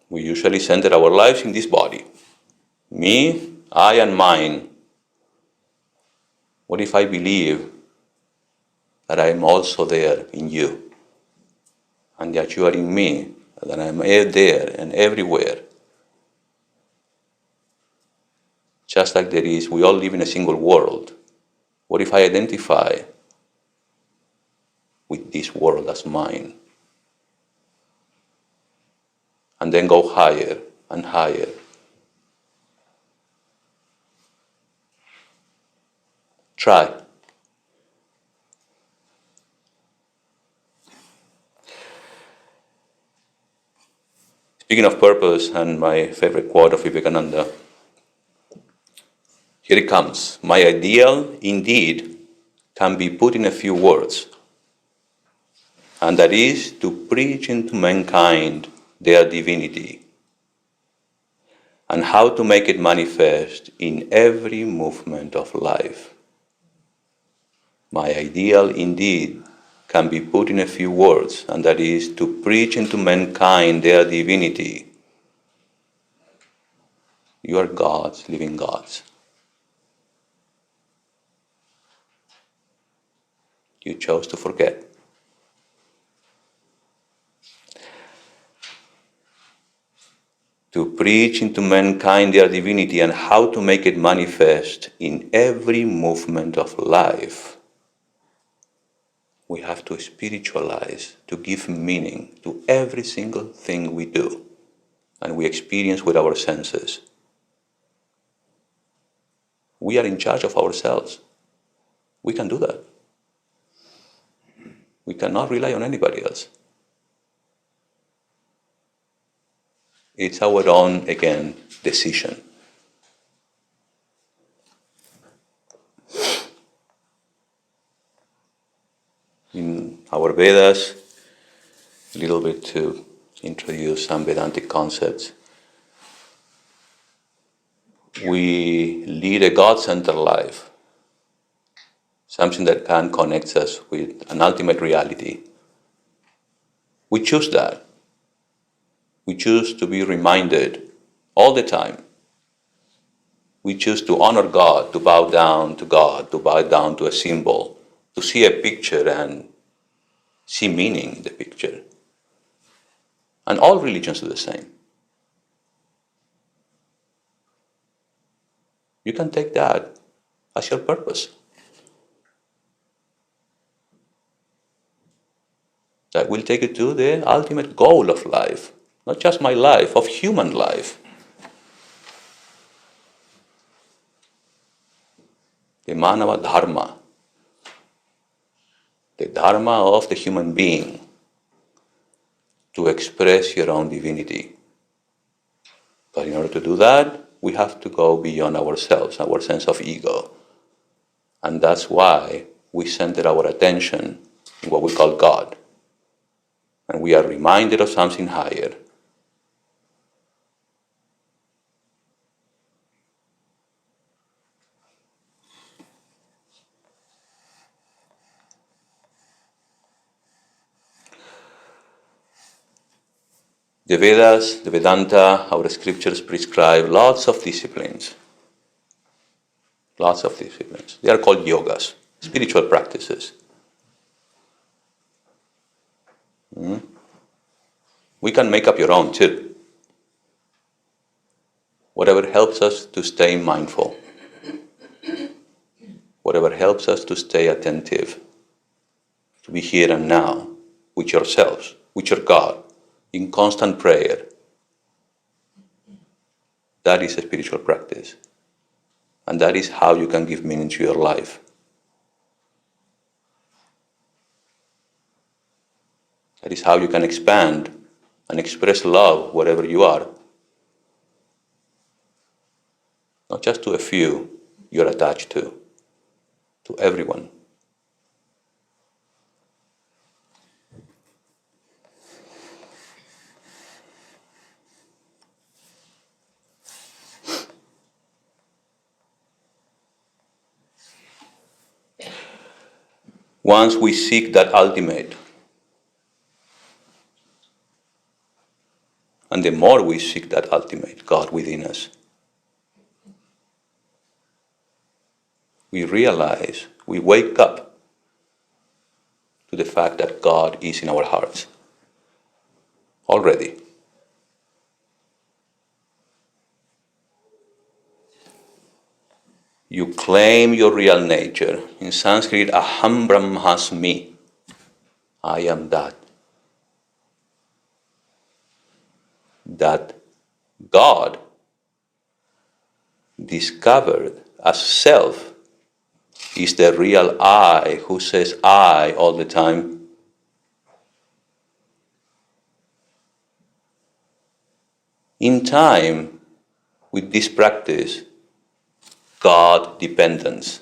We usually center our lives in this body. Me, I, and mine. What if I believe that I am also there in you, and that you are in me, and that I am there and everywhere? Just like there is, we all live in a single world. What if I identify with this world as mine? And then go higher and higher. Try. Speaking of purpose, and my favorite quote of Vivekananda, here it comes. My ideal, indeed, can be put in a few words, and that is to preach into mankind their divinity, and how to make it manifest in every movement of life. My ideal, indeed, can be put in a few words, and that is to preach into mankind their divinity. You are gods, living gods. You chose to forget. To preach into mankind their divinity and how to make it manifest in every movement of life. We have to spiritualize, to give meaning to every single thing we do and we experience with our senses. We are in charge of ourselves. We can do that. We cannot rely on anybody else. It's our own, again, decision. In our Vedas, a little bit to introduce some Vedantic concepts, we lead a God-centered life, something that can connect us with an ultimate reality. We choose that. We choose to be reminded all the time. We choose to honor God, to bow down to God, to bow down to a symbol, to see a picture and see meaning in the picture. And all religions do the same. You can take that as your purpose. That will take you to the ultimate goal of life, not just my life, of human life. The Manava Dharma, the Dharma of the human being, to express your own divinity. But in order to do that, we have to go beyond ourselves, our sense of ego. And that's why we center our attention in what we call God. And we are reminded of something higher. The Vedas, the Vedanta, our scriptures prescribe lots of disciplines. Lots of disciplines. They are called yogas, spiritual practices. We can make up your own too. Whatever helps us to stay mindful. Whatever helps us to stay attentive. To be here and now with yourselves, with your God, in constant prayer. That is a spiritual practice. And that is how you can give meaning to your life. That is how you can expand and express love wherever you are. Not just to a few you're attached to everyone. Once we seek that ultimate, and the more we seek that ultimate, God within us, we realize, we wake up to the fact that God is in our hearts already. You claim your real nature. In Sanskrit, aham brahmasmi. I am that. That God discovered as self is the real I who says I all the time. In time, with this practice, God dependence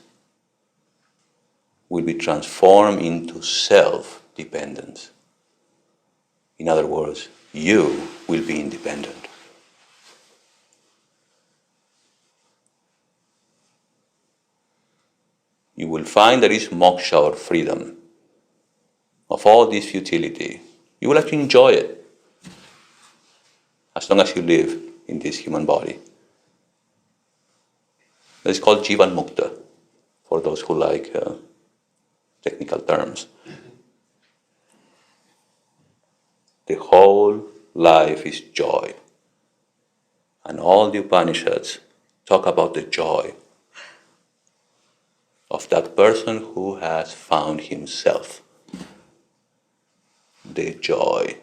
will be transformed into self-dependence. In other words, you will be independent. You will find there is moksha or freedom of all this futility. You will actually enjoy it as long as you live in this human body. It's called Jivan Mukta, for those who like technical terms. The whole life is joy. And all the Upanishads talk about the joy of that person who has found himself. The joy,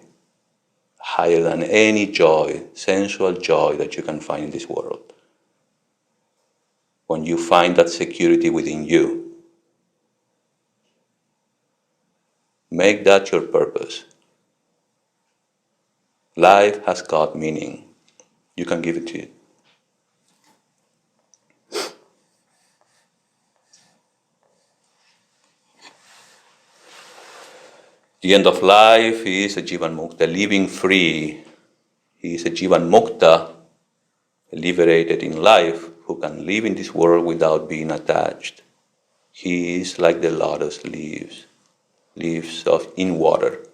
higher than any joy, sensual joy that you can find in this world. When you find that security within you, make that your purpose. Life has got meaning. you can give it to it. The end of life is a Jivan Mukta, living free. He is a Jivan Mukta, liberated in life, who can live in this world without being attached. He is like the lotus leaves in water,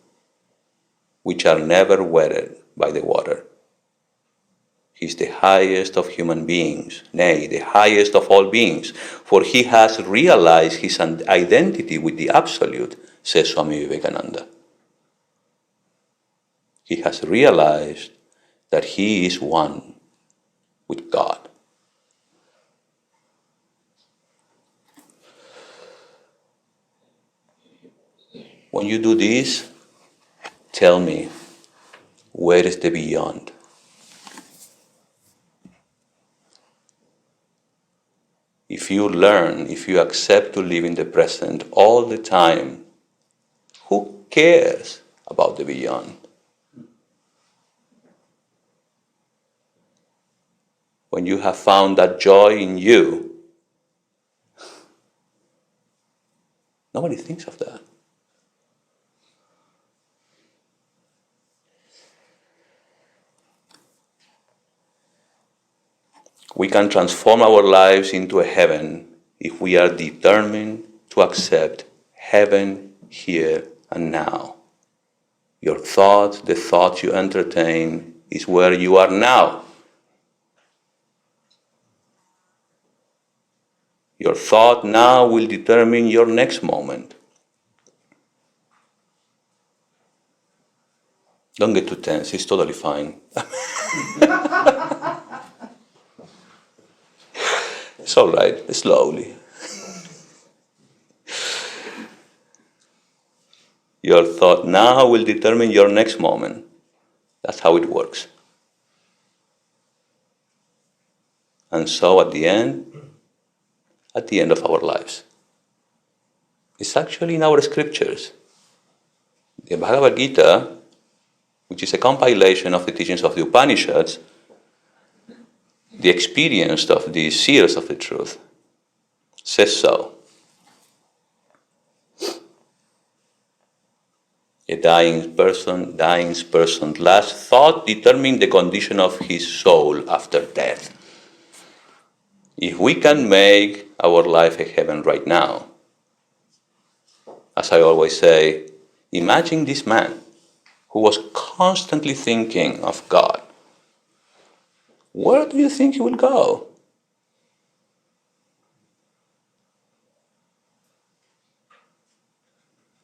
which are never wetted by the water. He is the highest of human beings, nay, the highest of all beings, for he has realized his identity with the Absolute, says Swami Vivekananda. He has realized that he is one with God. When you do this, tell me, where is the beyond? If you learn, if you accept to live in the present all the time, who cares about the beyond? When you have found that joy in you, nobody thinks of that. We can transform our lives into a heaven if we are determined to accept heaven here and now. Your thoughts, the thoughts you entertain, is where you are now. Your thought now will determine your next moment. Don't get too tense, it's totally fine. It's all right, slowly. Your thought now will determine your next moment. That's how it works. And so at the end of our lives, it's actually in our scriptures. The Bhagavad Gita, which is a compilation of the teachings of the Upanishads, the experience of the seers of the truth, says so. A dying person's last thought determines the condition of his soul after death. If we can make our life a heaven right now, as I always say, imagine this man who was constantly thinking of God. Where do you think he will go?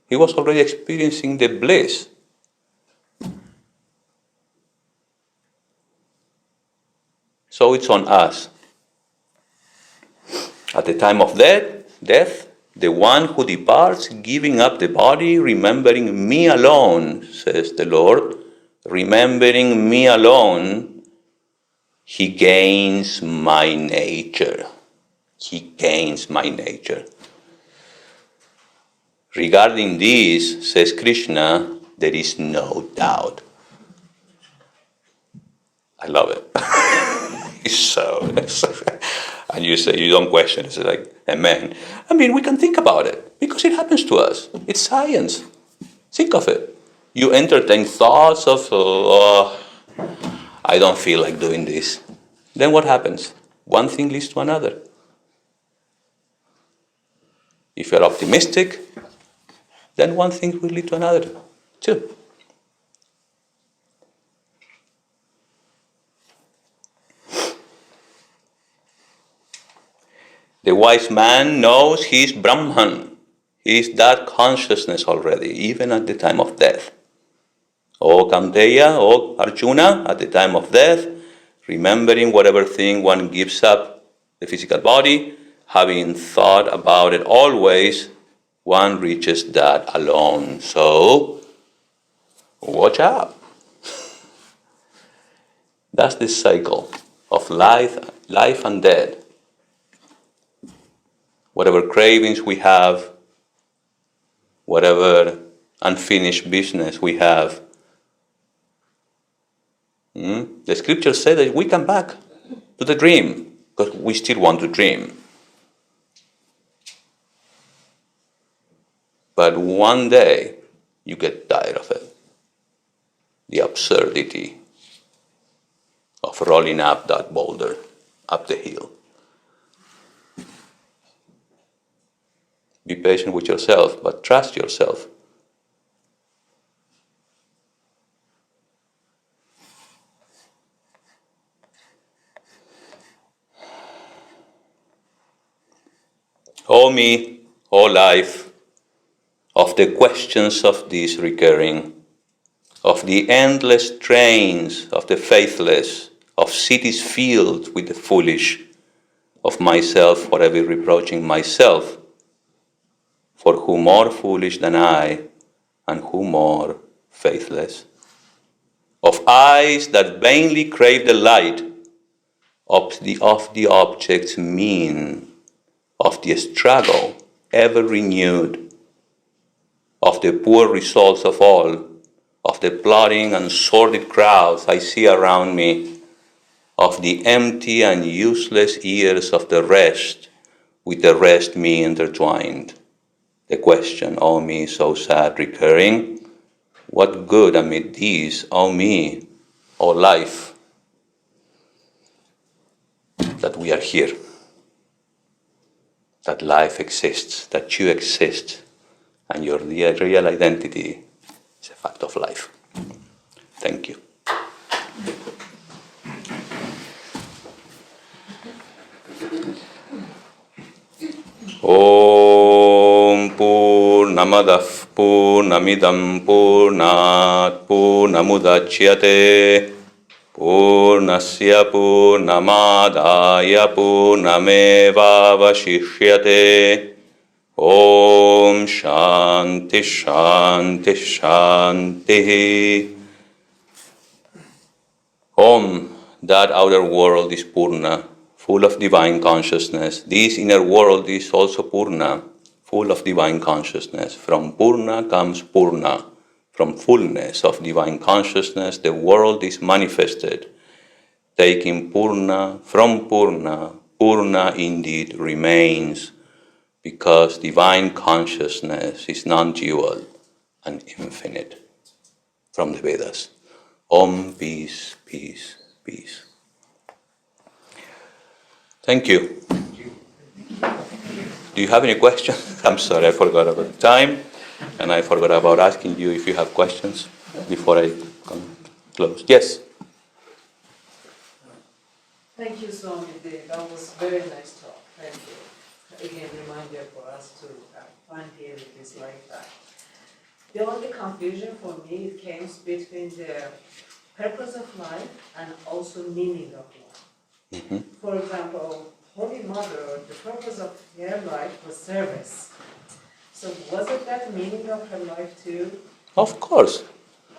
He was already experiencing the bliss. So it's on us. At the time of death, the one who departs, giving up the body, remembering me alone, says the Lord, remembering me alone, he gains my nature. He gains my nature. Regarding this, says Krishna, there is no doubt. I love it. It's so, and you say, you don't question, it's like, amen. I mean, we can think about it, because it happens to us. It's science. Think of it. You entertain thoughts of, I don't feel like doing this. Then what happens? One thing leads to another. If you're optimistic, then one thing will lead to another, too. The wise man knows he is Brahman. He is that consciousness already, even at the time of death. O Kamteya, O Arjuna, at the time of death, remembering whatever thing one gives up, the physical body, having thought about it always, one reaches that alone. So, watch out. That's the cycle of life and death. Whatever cravings we have, whatever unfinished business we have, The scriptures say that we come back to the dream because we still want to dream. But one day you get tired of it. The absurdity of rolling up that boulder, up the hill. Be patient with yourself, but trust yourself. O me, O life, of the questions of this recurring, of the endless trains of the faithless, of cities filled with the foolish, of myself forever reproaching myself, for who more foolish than I, and who more faithless? Of eyes that vainly crave the light of the object's mean, of the struggle ever renewed, of the poor results of all, of the plodding and sordid crowds I see around me, of the empty and useless years of the rest, with the rest me intertwined. The question, O me, so sad, recurring, what good amid these, O me, O life, that we are here, that life exists, that you exist, and your real identity is a fact of life. Thank you. Om Purnamadah Purnamidam Purnat Purnamudachyate Purnasya Purnamadaya Purnamevavashishyate. Om Shanti Shanti Shanti. Om, that outer world is Purna, full of divine consciousness. This inner world is also Purna, full of divine consciousness. From Purna comes Purna. From fullness of divine consciousness, the world is manifested. Taking Purna from Purna, Purna indeed remains, because divine consciousness is non-dual and infinite. From the Vedas. Om, peace, peace, peace. Thank you. Do you have any questions? I'm sorry, I forgot about the time, and I forgot about asking you if you have questions before I close. Yes? Thank you, Swami. That was very nice talk. Thank you. Again, reminder for us to find here in this lifetime. The only confusion for me came between the purpose of life and also meaning of life. Mm-hmm. For example, Holy Mother, the purpose of her life was service. So was it that meaning of her life too? Of course.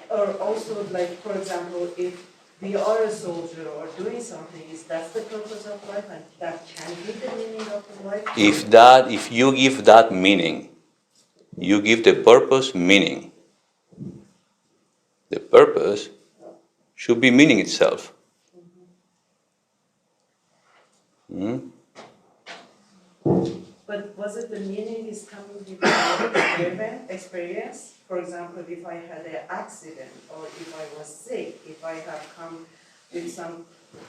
Or also, like, for example, if we are a soldier or doing something, is that the purpose of life and that can be the meaning of the life? If you give that meaning, you give the purpose meaning. The purpose should be meaning itself. Mm-hmm. But was it the meaning is coming with the experience? For example, if I had an accident or if I was sick, if I have come with some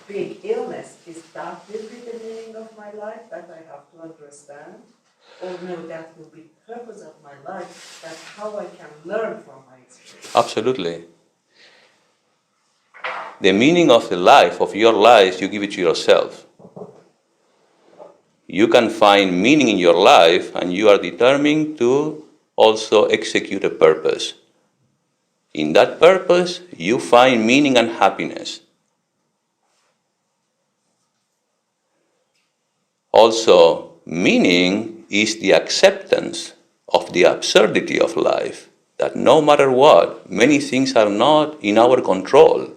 big illness, is that will be the meaning of my life that I have to understand? Or no, that will be the purpose of my life, that's how I can learn from my experience. Absolutely. The meaning of the life, of your life, you give it to yourself. You can find meaning in your life and you are determined to also execute a purpose. In that purpose, you find meaning and happiness. Also, meaning is the acceptance of the absurdity of life, that no matter what, many things are not in our control.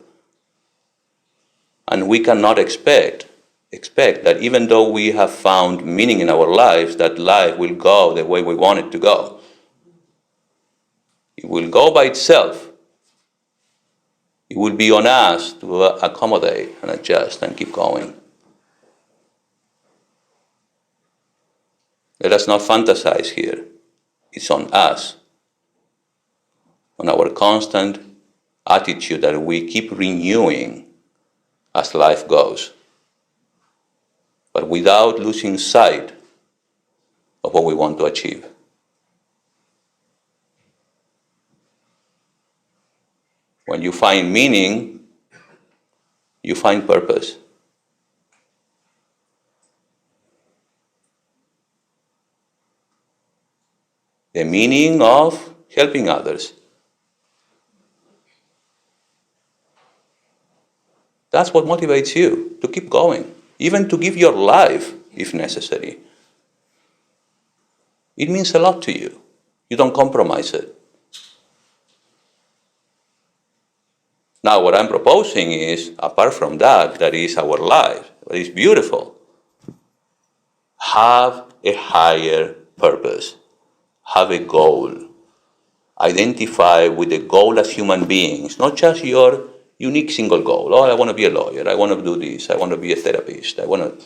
And we cannot expect that even though we have found meaning in our lives, that life will go the way we want it to go. It will go by itself It will be on us to accommodate and adjust and keep going. Let us not fantasize here. It's on us, on our constant attitude that we keep renewing as life goes, but without losing sight of what we want to achieve. When you find meaning, you find purpose. The meaning of helping others. That's what motivates you to keep going, even to give your life if necessary. It means a lot to you. You don't compromise it. Now, what I'm proposing is, apart from that, that is our life, that is beautiful. Have a higher purpose. Have a goal. Identify with the goal as human beings, not just your unique single goal. Oh, I want to be a lawyer. I want to do this. I want to be a therapist. I want to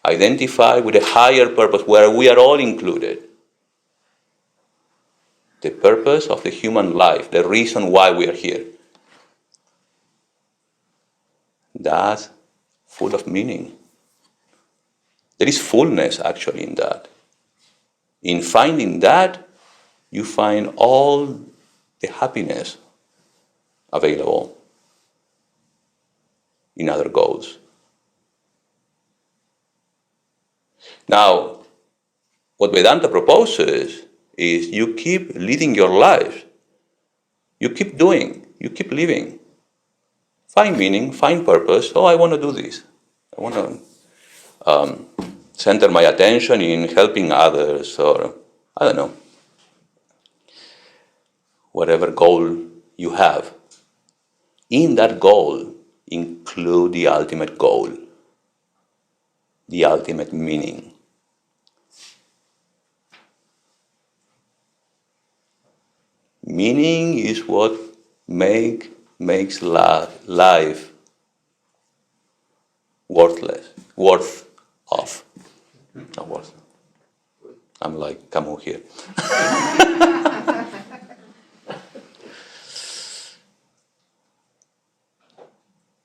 identify with a higher purpose where we are all included. The purpose of the human life, the reason why we are here. That's full of meaning. There is fullness actually in that. In finding that, you find all the happiness available in other goals. Now, what Vedanta proposes is you keep leading your life. You keep doing, you keep living. Find meaning, find purpose. Oh, I want to do this. I want to center my attention in helping others, or I don't know, whatever goal you have. In that goal, include the ultimate goal, the ultimate meaning. Meaning is what makes life worth of. Not worth. I'm like Camus here.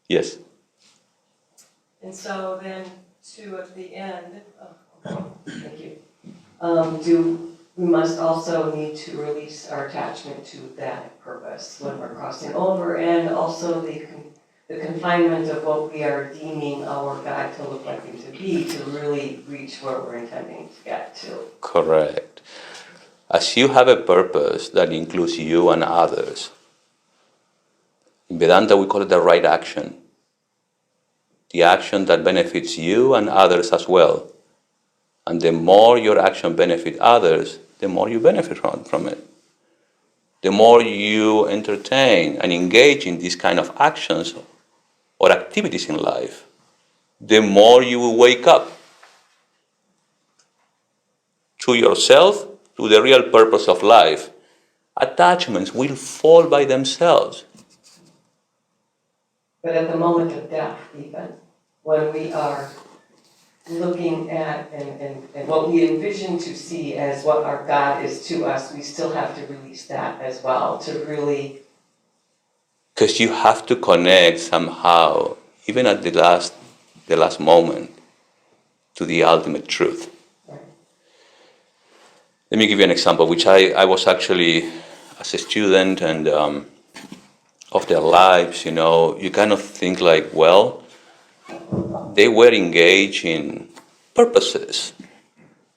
Yes. And so then, at the end, thank you. We must also need to release our attachment to that purpose when we're crossing over, and also the confinement of what we are deeming our God to look like and to be, to really reach where we're intending to get to. Correct. As you have a purpose that includes you and others, in Vedanta we call it the right action. The action that benefits you and others as well. And the more your action benefits others, the more you benefit from it. The more you entertain and engage in these kind of actions or activities in life, the more you will wake up to yourself, to the real purpose of life. Attachments will fall by themselves. But at the moment of death, even, when we are looking at and what we envision to see as what our God is to us, we still have to release that as well, to really... Because you have to connect somehow, even at the last moment, to the ultimate truth. Right. Let me give you an example, which I was actually, as a student and of their lives, you kind of think like, well, they were engaged in purposes,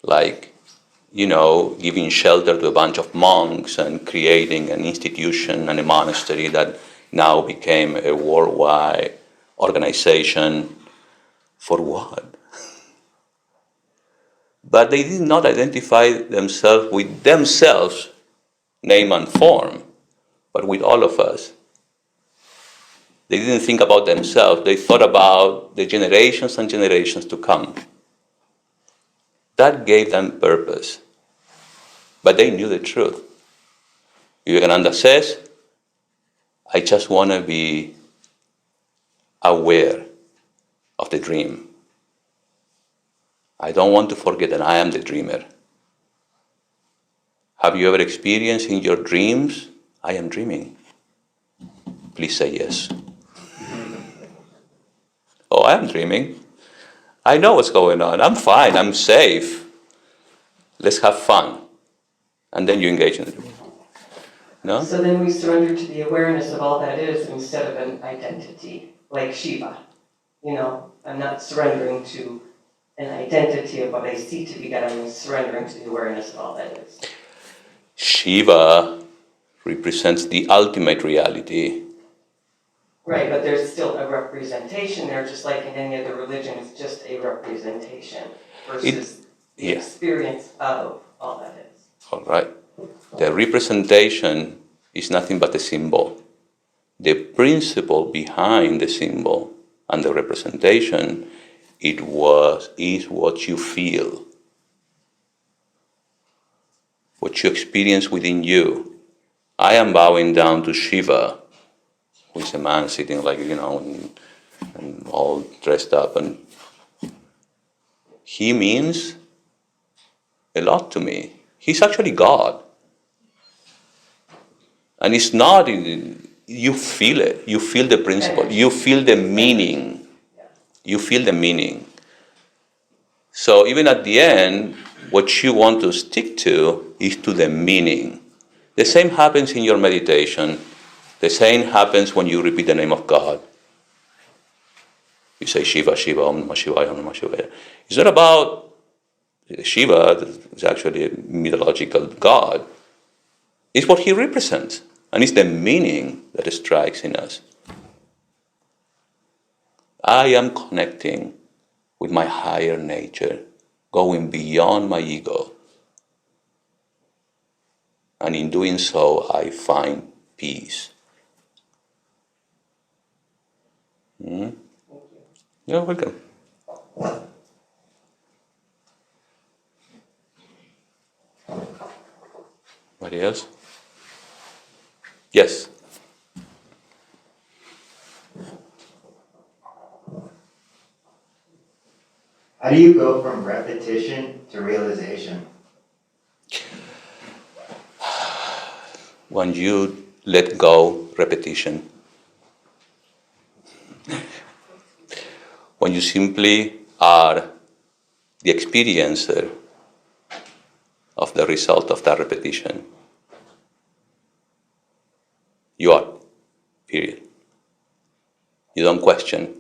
like, giving shelter to a bunch of monks and creating an institution and a monastery that now became a worldwide organization. For what? But they did not identify themselves with themselves, name and form, but with all of us. They didn't think about themselves. They thought about the generations and generations to come. That gave them purpose. But they knew the truth. Vivekananda says, I just want to be aware of the dream. I don't want to forget that I am the dreamer. Have you ever experienced in your dreams, I am dreaming? Please say yes. Oh, I am dreaming. I know what's going on. I'm fine. I'm safe. Let's have fun. And then you engage in the dream. No? So then we surrender to the awareness of all that is instead of an identity, like Shiva. You know, I'm not surrendering to an identity of what I see to be God. I'm surrendering to the awareness of all that is. Shiva represents the ultimate reality. Right, but there's still a representation there, just like in any other religion, it's just a representation versus the experience of all that is. All right. The representation is nothing but a symbol. The principle behind the symbol and the representation is what you feel, what you experience within you. I am bowing down to Shiva, who is a man sitting like, and all dressed up, and he means a lot to me. He's actually God. And it's not, you feel it. You feel the principle. You feel the meaning. You feel the meaning. So even at the end, what you want to stick to is to the meaning. The same happens in your meditation. The same happens when you repeat the name of God. You say Shiva, Shiva, Om Namah Shivaya, Om Namah Shivaya. It's not about Shiva, it's actually a mythological God. It's what he represents. And it's the meaning that strikes in us. I am connecting with my higher nature, going beyond my ego. And in doing so, I find peace. You're welcome. Anybody else? Yes. How do you go from repetition to realization? When you let go, repetition. When you simply are the experiencer of the result of that repetition. You are, period. You don't question,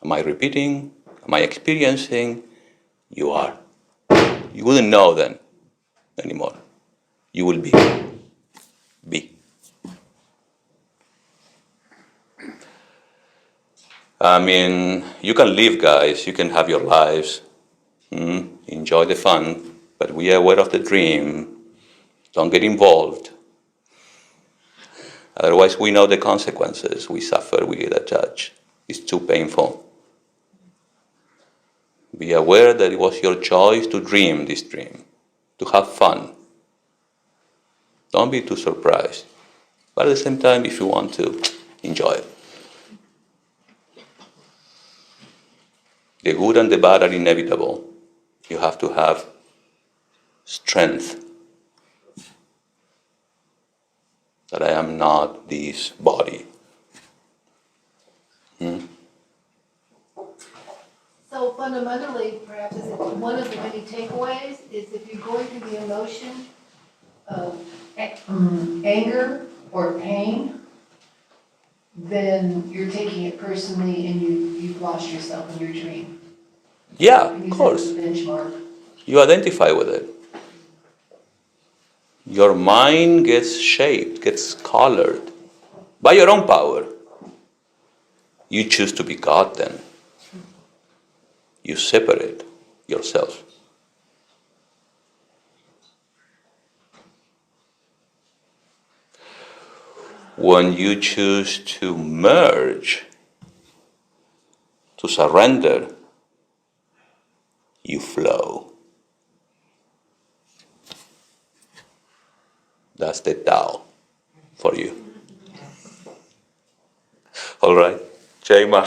am I repeating? Am I experiencing? You are. You wouldn't know then anymore. You will be. Be. I mean, you can live, guys. You can have your lives. Enjoy the fun. But we are aware of the dream. Don't get involved. Otherwise, we know the consequences. We suffer, we get judged. It's too painful. Be aware that it was your choice to dream this dream, to have fun. Don't be too surprised. But at the same time, if you want to, enjoy it. The good and the bad are inevitable. You have to have strength that I am not this body. So fundamentally, perhaps one of the many takeaways is if you're going through the emotion of anger or pain, then you're taking it personally and you've lost yourself in your dream. Yeah, of course. Use it as a benchmark. You identify with it. Your mind gets shaped, gets colored by your own power. You choose to be God then. You separate yourself. When you choose to merge, to surrender, you flow. That's the Tao for you. All right. Jai Ma.